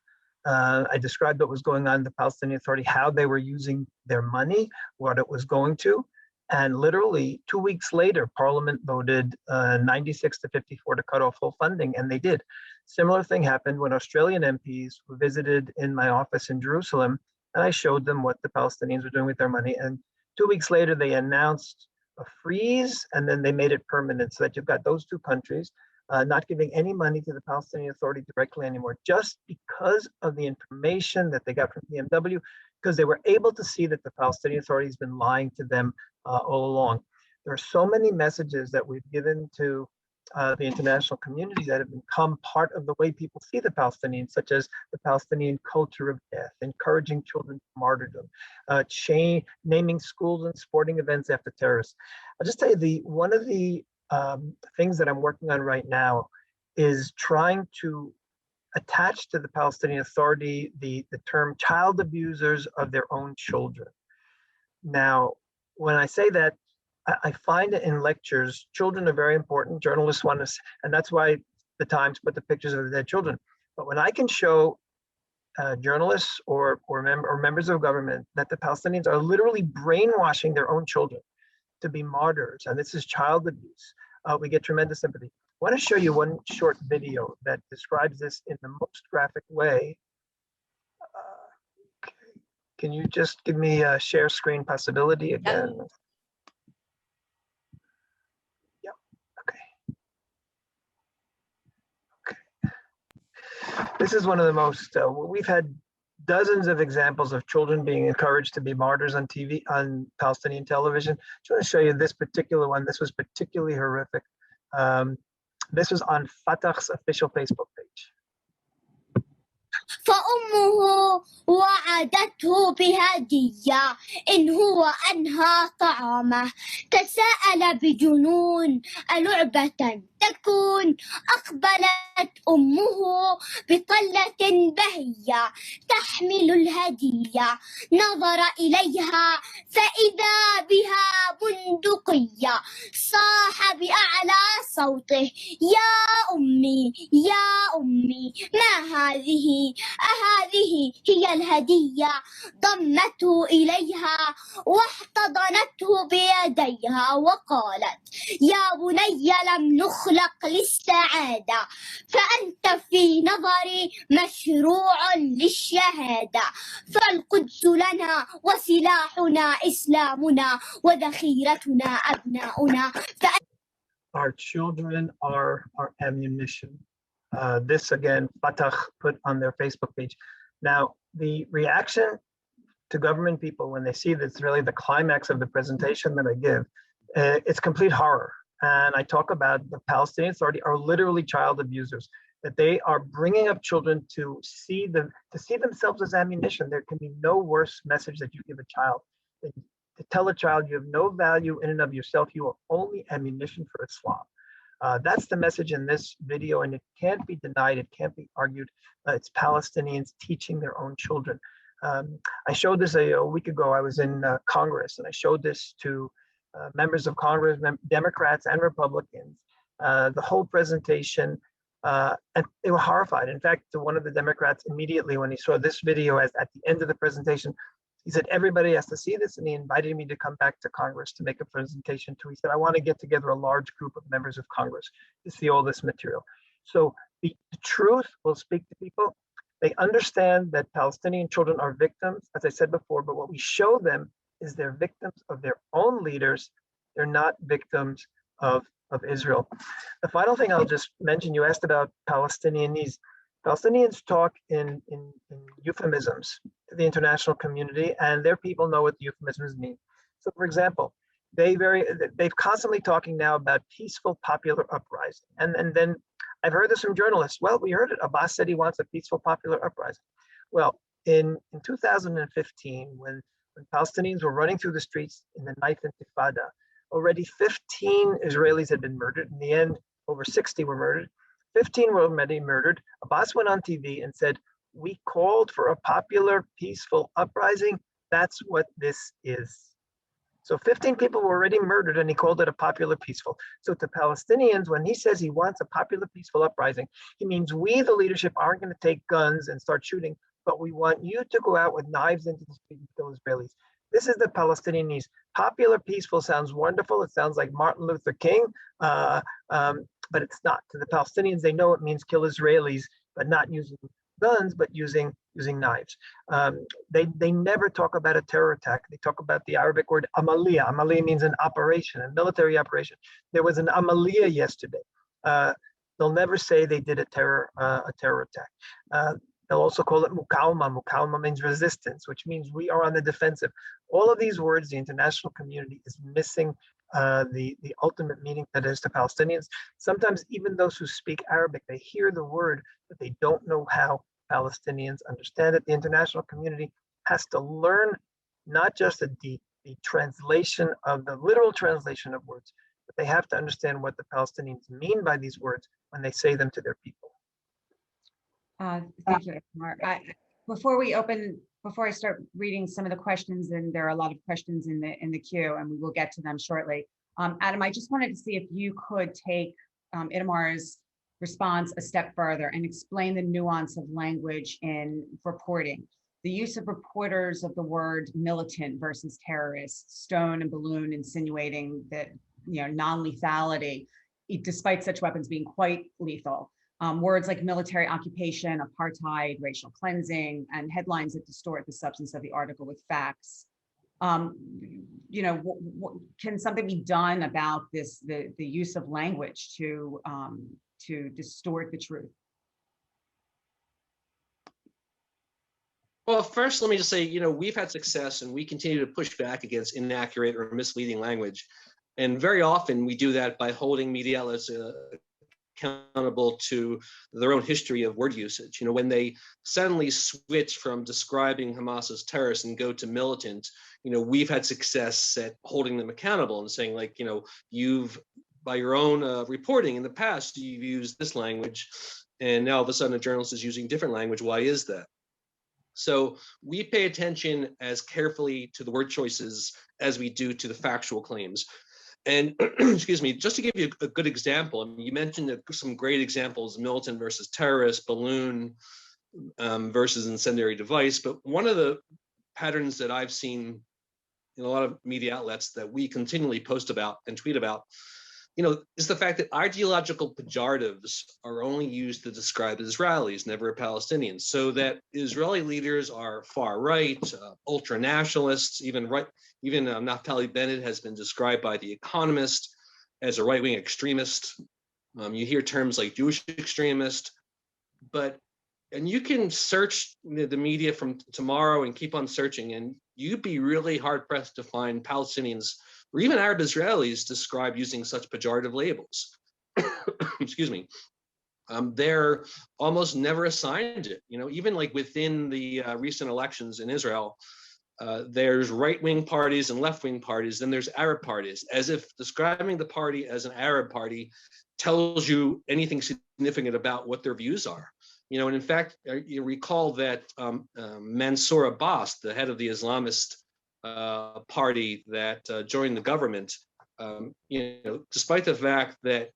I described what was going on in the Palestinian Authority, how they were using their money, what it was going to. And literally 2 weeks later, Parliament voted 96 to 54 to cut off full funding, and they did. Similar thing happened when Australian MPs visited in my office in Jerusalem, and I showed them what the Palestinians were doing with their money. And 2 weeks later, they announced a freeze, and then they made it permanent so that you've got those two countries not giving any money to the Palestinian Authority directly anymore, just because of the information that they got from BMW, because they were able to see that the Palestinian Authority has been lying to them all along. There are so many messages that we've given to the international community that have become part of the way people see the Palestinians, such as the Palestinian culture of death, encouraging children to martyrdom, naming schools and sporting events after terrorists. I'll just tell you, one of the things that I'm working on right now is trying to attach to the Palestinian Authority the term child abusers of their own children. Now, when I say that, I find it in lectures, children are very important. Journalists want to, and that's why the Times put the pictures of the dead children. But when I can show journalists or members of government that the Palestinians are literally brainwashing their own children to be martyrs, and this is child abuse, we get tremendous sympathy. I want to show you one short video that describes this in the most graphic way. Okay. Can you just give me a share screen possibility again? Yep. This is one of the most, we've had dozens of examples of children being encouraged to be martyrs on TV, on Palestinian television. I just want to show you this particular one. This was particularly horrific. This was on Fatah's official Facebook page. فأمه وعدته بهدية إن هو أنهى طعامه تساءل بجنون ألعبة تكون أقبلت أمه بطلة بهية تحمل الهدية نظر إليها فإذا بها بندقية صاح بأعلى صوته يا أمي يا أمي ما هذه أهذه هي الهدية ضمته إليها واحتضنته بيديها وقالت يا بني لم نخلق للسعادة فأنت في نظري مشروع للشهادة فالقدس لنا وسلاحنا إسلامنا وذخيرتنا أبناؤنا. Our children are our ammunition. This again, Fatah put on their Facebook page. Now, the reaction to government people when they see this, really the climax of the presentation that I give, it's complete horror. And I talk about the Palestinian Authority are literally child abusers, that they are bringing up children to see themselves as ammunition. There can be no worse message that you give a child than to tell a child you have no value in and of yourself. You are only ammunition for Islam. That's the message in this video, and it can't be denied. It can't be argued. It's Palestinians teaching their own children. I showed this a week ago. I was in Congress, and I showed this to members of Congress, Democrats and Republicans, the whole presentation, and they were horrified. In fact, one of the Democrats immediately, when he saw this video at the end of the presentation, he said, everybody has to see this, and he invited me to come back to Congress to make a presentation too. He said, I want to get together a large group of members of Congress to see all this material. So the truth will speak to people. They understand that Palestinian children are victims, as I said before, but what we show them is they're victims of their own leaders. They're not victims of Israel. The final thing I'll just mention, you asked about Palestinianese. Palestinians talk in euphemisms to the international community, and their people know what the euphemisms mean. So, for example, they've constantly talking now about peaceful popular uprising, and then I've heard this from journalists. Well, we heard it. Abbas said he wants a peaceful popular uprising. Well, in 2015, when Palestinians were running through the streets in the ninth Intifada, already 15 Israelis had been murdered. In the end, over 60 were murdered. 15 were already murdered. Abbas went on TV and said, we called for a popular, peaceful uprising. That's what this is. So 15 people were already murdered, and he called it a popular peaceful. So to Palestinians, when he says he wants a popular peaceful uprising, he means we, the leadership, aren't going to take guns and start shooting, but we want you to go out with knives into the street and kill Israelis. This is the Palestinian needs. Popular peaceful sounds wonderful. It sounds like Martin Luther King, but it's not. To the Palestinians, they know it means kill Israelis, but not using guns, but using knives. They never talk about a terror attack. They talk about the Arabic word amaliyah. Amaliyah means an operation, a military operation. There was an amaliyah yesterday. They'll never say they did a terror attack. They'll also call it mukawma. Mukawma means resistance, which means we are on the defensive. All of these words, the international community is missing the ultimate meaning that is to Palestinians. Sometimes even those who speak Arabic, they hear the word, but they don't know how Palestinians understand it. The international community has to learn not just the translation of the literal translation of words, but they have to understand what the Palestinians mean by these words when they say them to their people. Thank you, Itamar. Before I start reading some of the questions, and there are a lot of questions in the queue, and we will get to them shortly. Adam, I just wanted to see if you could take Itamar's response a step further and explain the nuance of language in reporting. The use of reporters of the word militant versus terrorist, stone and balloon, insinuating that non-lethality, despite such weapons being quite lethal. Words like military occupation, apartheid, racial cleansing, and headlines that distort the substance of the article with facts. Can something be done about this, the use of language to distort the truth? Well, first, let me just say, we've had success and we continue to push back against inaccurate or misleading language. And very often we do that by holding media outlets accountable to their own history of word usage. When they suddenly switch from describing Hamas as terrorists and go to militant, we've had success at holding them accountable and saying, like, you've, by your own reporting in the past, you've used this language, and now all of a sudden a journalist is using different language. Why is that? So we pay attention as carefully to the word choices as we do to the factual claims. And excuse me, just to give you a good example, you mentioned some great examples, militant versus terrorist, balloon versus incendiary device. But one of the patterns that I've seen in a lot of media outlets that we continually post about and tweet about, is the fact that ideological pejoratives are only used to describe Israelis, never Palestinians. So that Israeli leaders are far right, ultra nationalists, even right. Even Naftali Bennett has been described by The Economist as a right-wing extremist. You hear terms like Jewish extremist, and you can search the media from tomorrow and keep on searching, and you'd be really hard-pressed to find Palestinians or even Arab Israelis described using such pejorative labels. Excuse me. They're almost never assigned it. Even like within the recent elections in Israel, there's right-wing parties and left-wing parties, then there's Arab parties, as if describing the party as an Arab party tells you anything significant about what their views are. And in fact, you recall that Mansour Abbas, the head of the Islamist party that joined the government, despite the fact that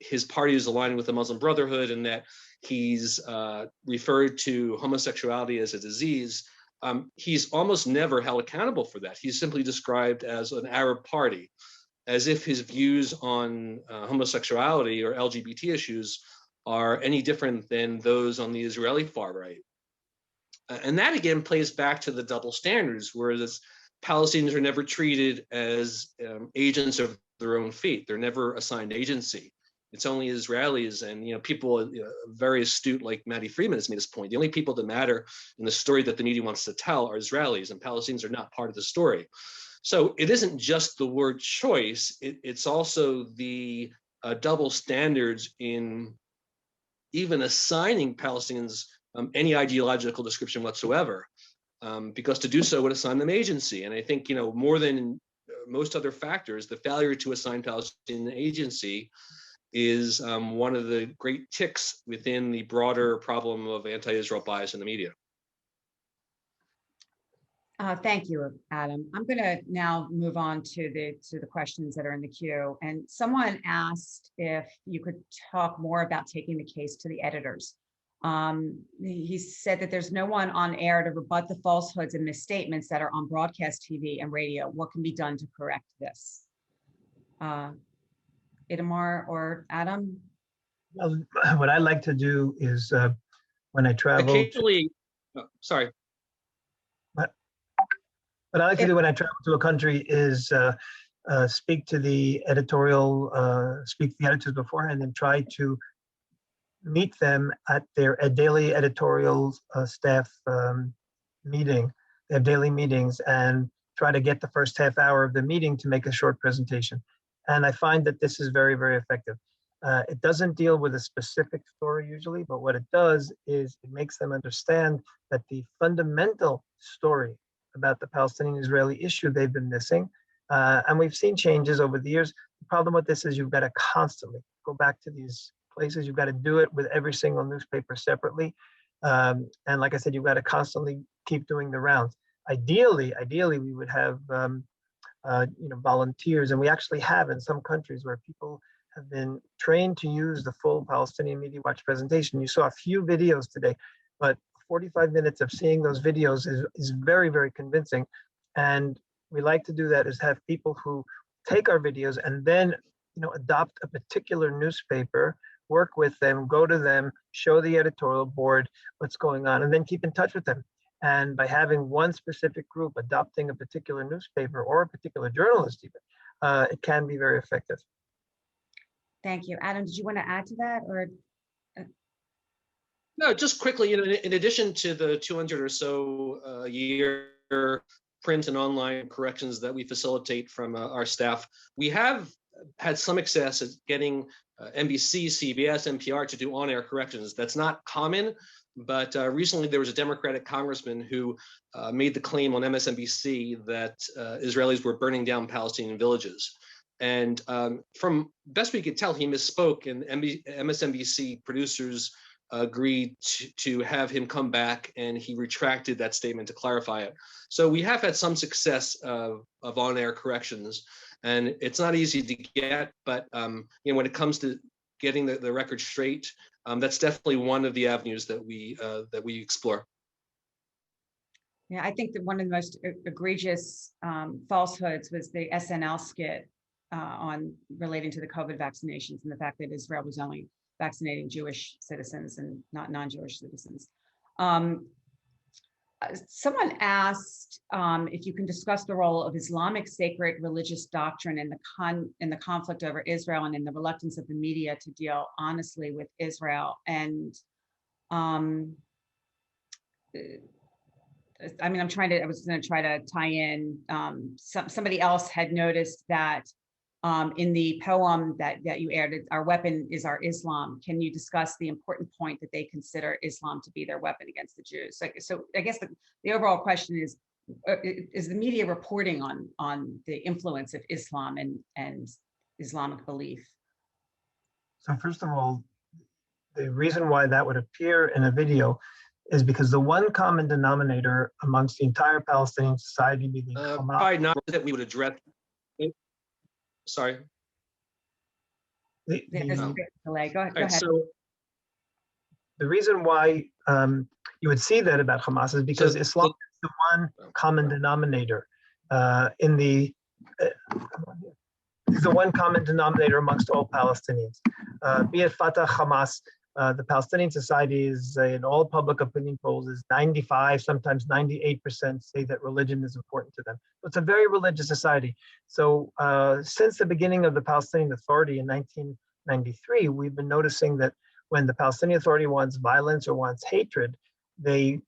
his party is aligned with the Muslim Brotherhood and that he's referred to homosexuality as a disease, he's almost never held accountable for that. He's simply described as an Arab party, as if his views on homosexuality or LGBT issues are any different than those on the Israeli far right. And that again plays back to the double standards, whereas Palestinians are never treated as agents of their own fate. They're never assigned agency. It's only Israelis, and people very astute like Maddie Freeman has made this point. The only people that matter in the story that the media wants to tell are Israelis, and Palestinians are not part of the story. So it isn't just the word choice, it's also the double standards in even assigning Palestinians any ideological description whatsoever, because to do so would assign them agency. And I think, more than most other factors, the failure to assign Palestinian agency is one of the great ticks within the broader problem of anti-Israel bias in the media. Thank you, Adam. I'm going to now move on to the questions that are in the queue. And someone asked if you could talk more about taking the case to the editors. He said that there's no one on air to rebut the falsehoods and misstatements that are on broadcast TV and radio. What can be done to correct this? Itamar or Adam? Well, what I like to do is when I travel. Occasionally, sorry. What I like to do when I travel to a country is speak to the speak to the editors beforehand and try to meet them at their daily editorial staff meeting. They have daily meetings and try to get the first half hour of the meeting to make a short presentation. And I find that this is very, very effective. It doesn't deal with a specific story usually, but what it does is it makes them understand that the fundamental story about the Palestinian-Israeli issue they've been missing. And we've seen changes over the years. The problem with this is you've got to constantly go back to these places. You've got to do it with every single newspaper separately. And like I said, you've got to constantly keep doing the rounds. Ideally, we would have volunteers, and we actually have in some countries where people have been trained to use the full Palestinian Media Watch presentation. You saw a few videos today, but 45 minutes of seeing those videos is very, very convincing. And we like to do that is have people who take our videos and then adopt a particular newspaper, work with them, go to them, show the editorial board what's going on, and then keep in touch with them. And by having one specific group adopting a particular newspaper or a particular journalist even, it can be very effective. Thank you. Adam, did you want to add to that, or? No, just quickly, in addition to the 200 or so a year print and online corrections that we facilitate from our staff, we have had some success at getting NBC, CBS, NPR to do on-air corrections. That's not common, but recently there was a Democratic congressman who made the claim on MSNBC that Israelis were burning down Palestinian villages. And from best we could tell, he misspoke, and MSNBC producers agreed to have him come back, and he retracted that statement to clarify it. So we have had some success of on-air corrections, and it's not easy to get, but when it comes to getting the record straight, that's definitely one of the avenues that we explore. Yeah, I think that one of the most egregious falsehoods was the SNL skit on relating to the COVID vaccinations and the fact that Israel was only vaccinating Jewish citizens and not non-Jewish citizens. Someone asked if you can discuss the role of Islamic sacred religious doctrine in the conflict over Israel and in the reluctance of the media to deal honestly with Israel. And I was going to try to tie in. Somebody else had noticed that in the poem that you aired, our weapon is our Islam. Can you discuss the important point that they consider Islam to be their weapon against the Jews? So I guess the overall question is the media reporting on the influence of Islam and Islamic belief? So first of all, the reason why that would appear in a video is because the one common denominator amongst the entire Palestinian society, being Hamas, probably not that we would address. Sorry. There's a bit of delay. Go ahead. So the reason why you would see that about Hamas is because Islam is the one common denominator is the one common denominator amongst all Palestinians. Be it Fatah, Hamas, the Palestinian society is, in all public opinion polls, is 95, sometimes 98% say that religion is important to them. So it's a very religious society. So since the beginning of the Palestinian Authority in 1993, we've been noticing that when the Palestinian Authority wants violence or wants hatred, they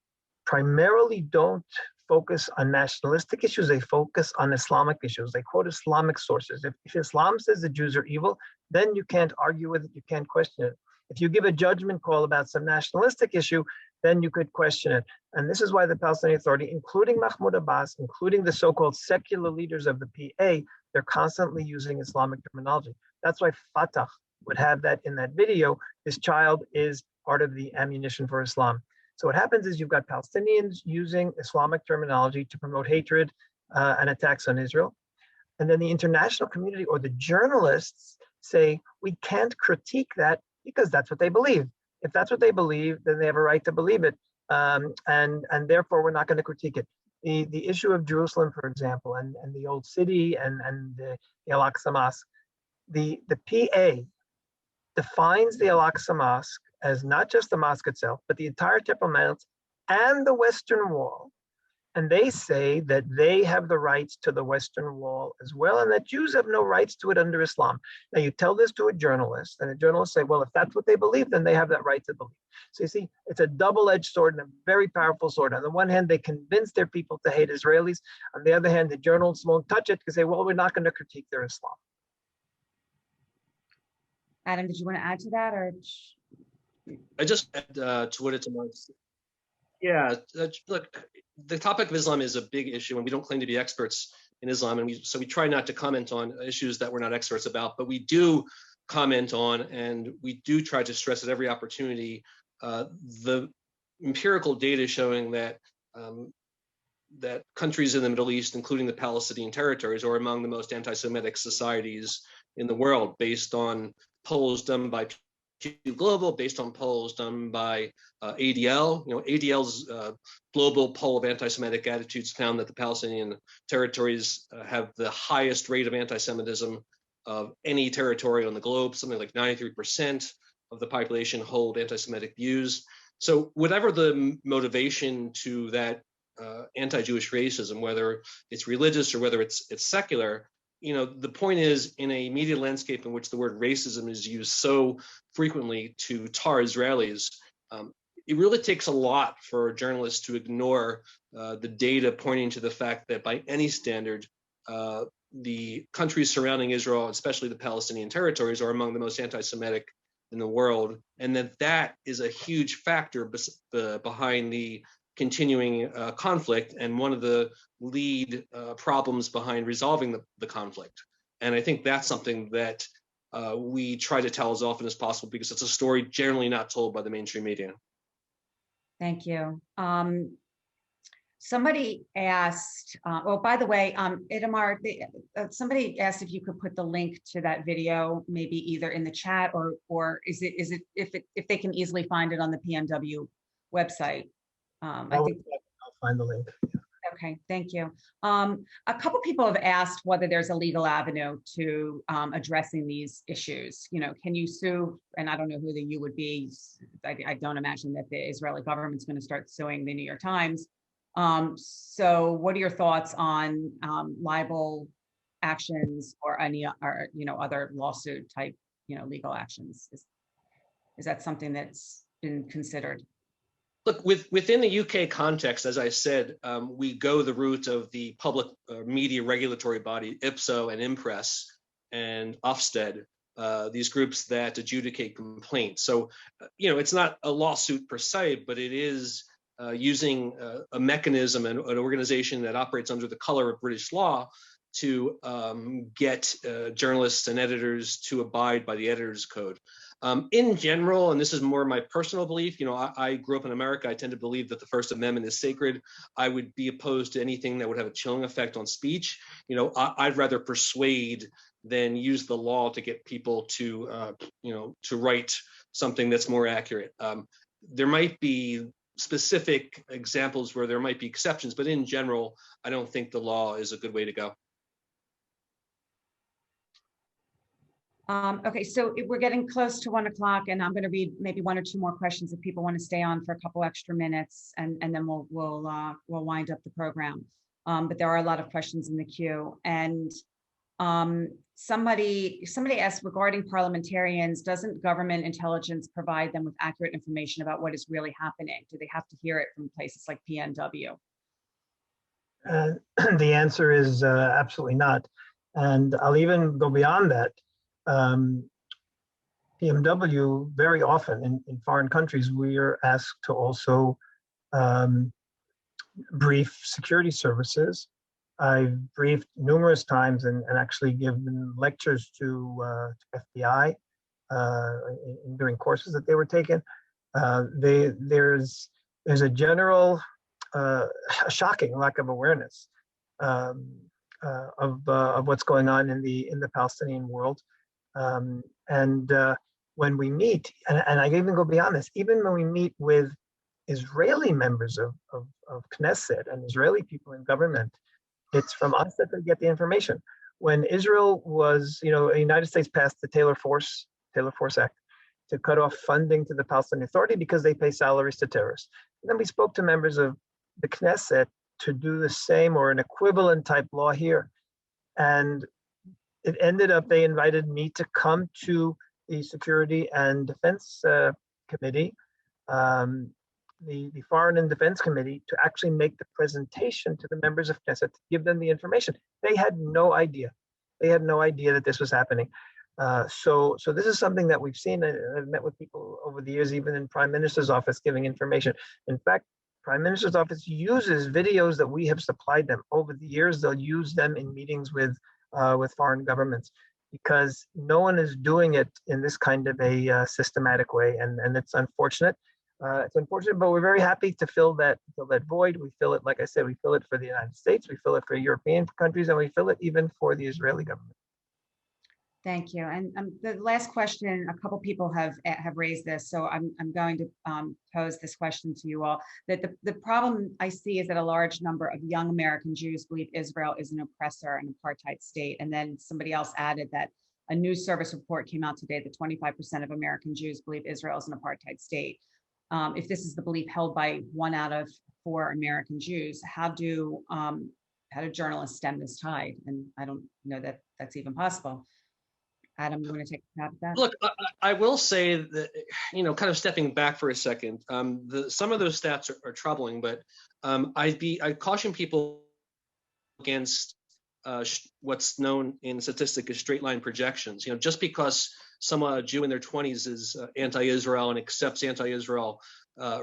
primarily don't focus on nationalistic issues, they focus on Islamic issues. They quote Islamic sources. If Islam says the Jews are evil, then you can't argue with it, you can't question it. If you give a judgment call about some nationalistic issue, then you could question it. And this is why the Palestinian Authority, including Mahmoud Abbas, including the so-called secular leaders of the PA, they're constantly using Islamic terminology. That's why Fatah would have that in that video. This child is part of the ammunition for Islam. So what happens is you've got Palestinians using Islamic terminology to promote hatred and attacks on Israel. And then the international community or the journalists say, we can't critique that because that's what they believe. If that's what they believe, then they have a right to believe it. And therefore, we're not going to critique it. The issue of Jerusalem, for example, and the old city and the Al-Aqsa Mosque, the PA defines the Al-Aqsa Mosque as not just the mosque itself, but the entire Temple Mount and the Western Wall. And they say that they have the rights to the Western Wall as well, and that Jews have no rights to it under Islam. Now, you tell this to a journalist, and a journalist say, well, if that's what they believe, then they have that right to believe. So you see, it's a double-edged sword and a very powerful sword. On the one hand, they convince their people to hate Israelis. On the other hand, the journalists won't touch it because they say, well, we're not going to critique their Islam. Adam, did you want to add to that, or? I just add to what Itamar said. Yeah, look, the topic of Islam is a big issue, and we don't claim to be experts in Islam, and so we try not to comment on issues that we're not experts about, but we do comment on, and we do try to stress at every opportunity the empirical data showing that that countries in the Middle East, including the Palestinian territories, are among the most anti-Semitic societies in the world, based on polls done by Pew Global, based on polls done by ADL. You know, ADL's global poll of anti-Semitic attitudes found that the Palestinian territories have the highest rate of anti-Semitism of any territory on the globe. Something like 93% of the population hold anti-Semitic views. So whatever the motivation to that anti-Jewish racism, whether it's religious or whether it's secular, you know, the point is, in a media landscape in which the word racism is used so frequently to tar Israelis, it really takes a lot for journalists to ignore the data pointing to the fact that by any standard, the countries surrounding Israel, especially the Palestinian territories, are among the most anti-Semitic in the world, and that is a huge factor behind the continuing conflict, and one of the lead problems behind resolving the conflict. And I think that's something that we try to tell as often as possible, because it's a story generally not told by the mainstream media. Thank you. Somebody asked, oh, by the way, Itamar, somebody asked if you could put the link to that video, maybe either in the chat or is it if they can easily find it on the PNW website. I think I'll find the link. Okay, thank you. A couple people have asked whether there's a legal avenue to addressing these issues. You know, can you sue? And I don't know who the you would be. I don't imagine that the Israeli government's going to start suing the New York Times. So what are your thoughts on libel actions or any other lawsuit type legal actions? Is that something that's been considered? Look, within the UK context, as I said, we go the route of the public media regulatory body, IPSO and Impress and Ofsted, these groups that adjudicate complaints. So, it's not a lawsuit per se, but it is using a mechanism and an organization that operates under the color of British law to get journalists and editors to abide by the editor's code. In general, and this is more my personal belief, I grew up in America. I tend to believe that the First Amendment is sacred. I would be opposed to anything that would have a chilling effect on speech. I'd rather persuade than use the law to get people to, to write something that's more accurate. There might be specific examples where there might be exceptions, but in general, I don't think the law is a good way to go. Okay, so we're getting close to 1 o'clock, and I'm going to read maybe one or two more questions if people want to stay on for a couple extra minutes, and then we'll wind up the program. But there are a lot of questions in the queue, and somebody asked regarding parliamentarians, doesn't government intelligence provide them with accurate information about what is really happening? Do they have to hear it from places like PNW? The answer is absolutely not, and I'll even go beyond that. PMW, very often in foreign countries, we are asked to also brief security services. I've briefed numerous times and actually given lectures to FBI during courses that they were taking. There's there's a general shocking lack of awareness of what's going on in the Palestinian world. And when we meet, and I even go beyond this, even when we meet with Israeli members of Knesset and Israeli people in government, it's from us that they get the information. When Israel was, the United States passed the Taylor Force Act to cut off funding to the Palestinian Authority because they pay salaries to terrorists. And then we spoke to members of the Knesset to do the same or an equivalent type law here. And it ended up, they invited me to come to the Security and Defense Committee, the Foreign and Defense Committee, to actually make the presentation to the members of Knesset to give them the information. They had no idea. They had no idea that this was happening. So this is something that we've seen. I've met with people over the years, even in Prime Minister's office, giving information. In fact, Prime Minister's office uses videos that we have supplied them. Over the years, they'll use them in meetings with foreign governments, because no one is doing it in this kind of a systematic way, and it's unfortunate. It's unfortunate, but we're very happy to fill that void. We fill it, like I said, we fill it for the United States, we fill it for European countries, and we fill it even for the Israeli government. Thank you. And the last question, a couple people have raised this, so I'm going to pose this question to you all. That the problem I see is that a large number of young American Jews believe Israel is an oppressor and apartheid state. And then somebody else added that a news service report came out today that 25% of American Jews believe Israel is an apartheid state. If this is the belief held by 1 out of 4 American Jews, how do journalists stem this tide? And I don't know that that's even possible. Adam, you want to take a stab at that? Look, I will say that, kind of stepping back for a second, some of those stats are troubling, but I'd caution people against what's known in statistics as straight line projections. Just because some Jew in their 20s is anti-Israel and accepts anti-Israel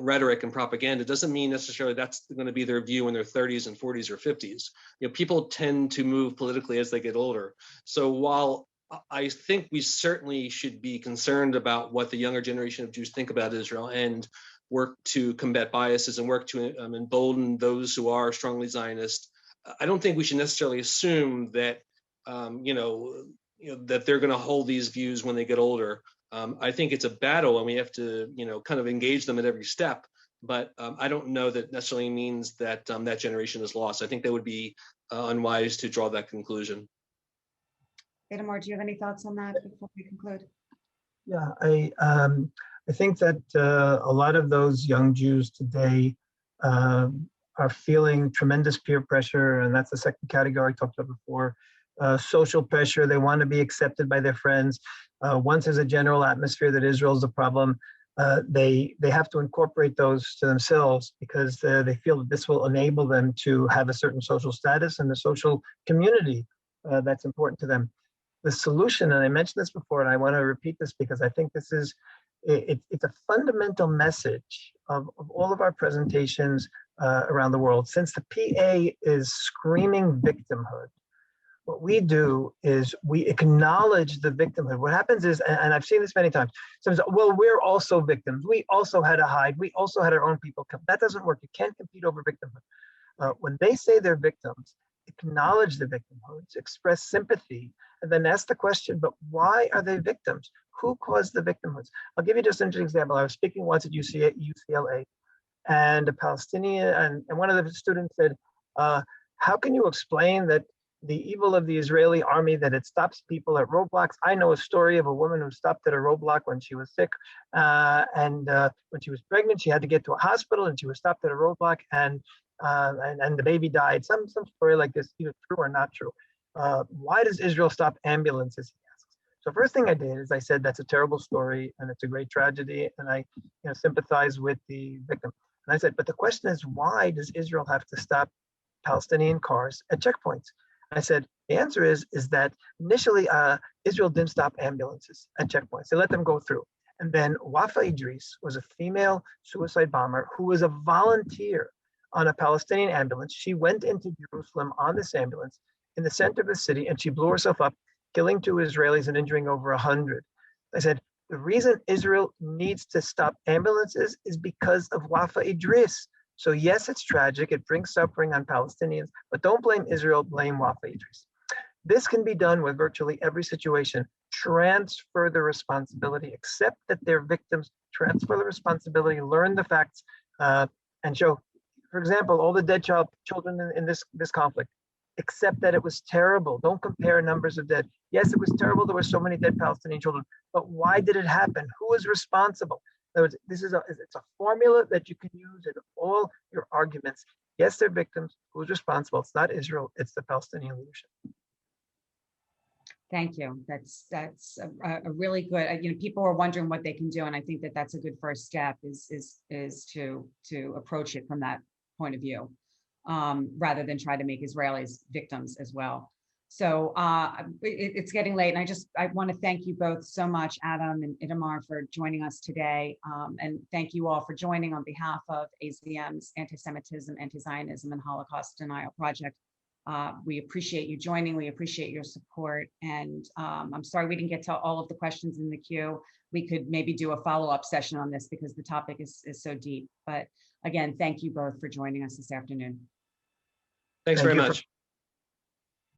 rhetoric and propaganda doesn't mean necessarily that's going to be their view in their 30s and 40s or 50s. People tend to move politically as they get older. So while I think we certainly should be concerned about what the younger generation of Jews think about Israel and work to combat biases and work to embolden those who are strongly Zionist, I don't think we should necessarily assume that that they're going to hold these views when they get older. I think it's a battle, and we have to kind of engage them at every step. But I don't know that necessarily means that that generation is lost. I think that would be unwise to draw that conclusion. Itamar, do you have any thoughts on that before we conclude? Yeah, I think that a lot of those young Jews today are feeling tremendous peer pressure, and that's the second category I talked about before. Social pressure, they want to be accepted by their friends. Once there's a general atmosphere that Israel is a problem, they have to incorporate those to themselves, because they feel that this will enable them to have a certain social status and a social community that's important to them. The solution, and I mentioned this before, and I want to repeat this because I think this is, it's a fundamental message of all of our presentations around the world. Since the PA is screaming victimhood, what we do is we acknowledge the victimhood. What happens is, and I've seen this many times, someone says, well, we're also victims. We also had to hide. We also had our own people come. That doesn't work. You can't compete over victimhood. When they say they're victims, acknowledge the victimhoods, express sympathy, and then ask the question, but why are they victims? Who caused the victimhoods? I'll give you just an example. I was speaking once at UCLA, and a Palestinian, and one of the students said, how can you explain that the evil of the Israeli army, that it stops people at roadblocks? I know a story of a woman who stopped at a roadblock when she was sick, and when she was pregnant, she had to get to a hospital, and she was stopped at a roadblock, and the baby died. Some story like this, either true or not true. Why does Israel stop ambulances? He asks. So first thing I did is I said, that's a terrible story, and it's a great tragedy, and I sympathize with the victim. And I said, but the question is, why does Israel have to stop Palestinian cars at checkpoints? I said, the answer is that initially Israel didn't stop ambulances at checkpoints. They let them go through. And then Wafa Idris was a female suicide bomber who was a volunteer on a Palestinian ambulance. She went into Jerusalem on this ambulance in the center of the city, and she blew herself up, killing 2 Israelis and injuring over 100. I said, The reason Israel needs to stop ambulances is because of Wafa Idris. So yes, it's tragic. It brings suffering on Palestinians, but don't blame Israel, blame Wafa Idris. This can be done with virtually every situation. Transfer the responsibility, accept that they're victims, transfer the responsibility, learn the facts, and show, for example, all the dead children in this conflict. Accept that it was terrible. Don't compare numbers of dead. Yes, it was terrible. There were so many dead Palestinian children, but why did it happen? Who was responsible? In other words, it's a formula that you can use in all your arguments. Yes, they're victims. Who's responsible? It's not Israel. It's the Palestinian leadership. Thank you. That's a really good. People are wondering what they can do, and I think that that's a good first step. Is to approach it from that point of view, rather than try to make Israelis victims as well. So it's getting late, and I want to thank you both so much, Adam and Itamar, for joining us today, and thank you all for joining on behalf of AZM's Anti-Semitism, Anti-Zionism, and Holocaust Denial Project. We appreciate you joining. We appreciate your support, and I'm sorry we didn't get to all of the questions in the queue. We could maybe do a follow-up session on this because the topic is so deep. But again, thank you both for joining us this afternoon. Thanks very much.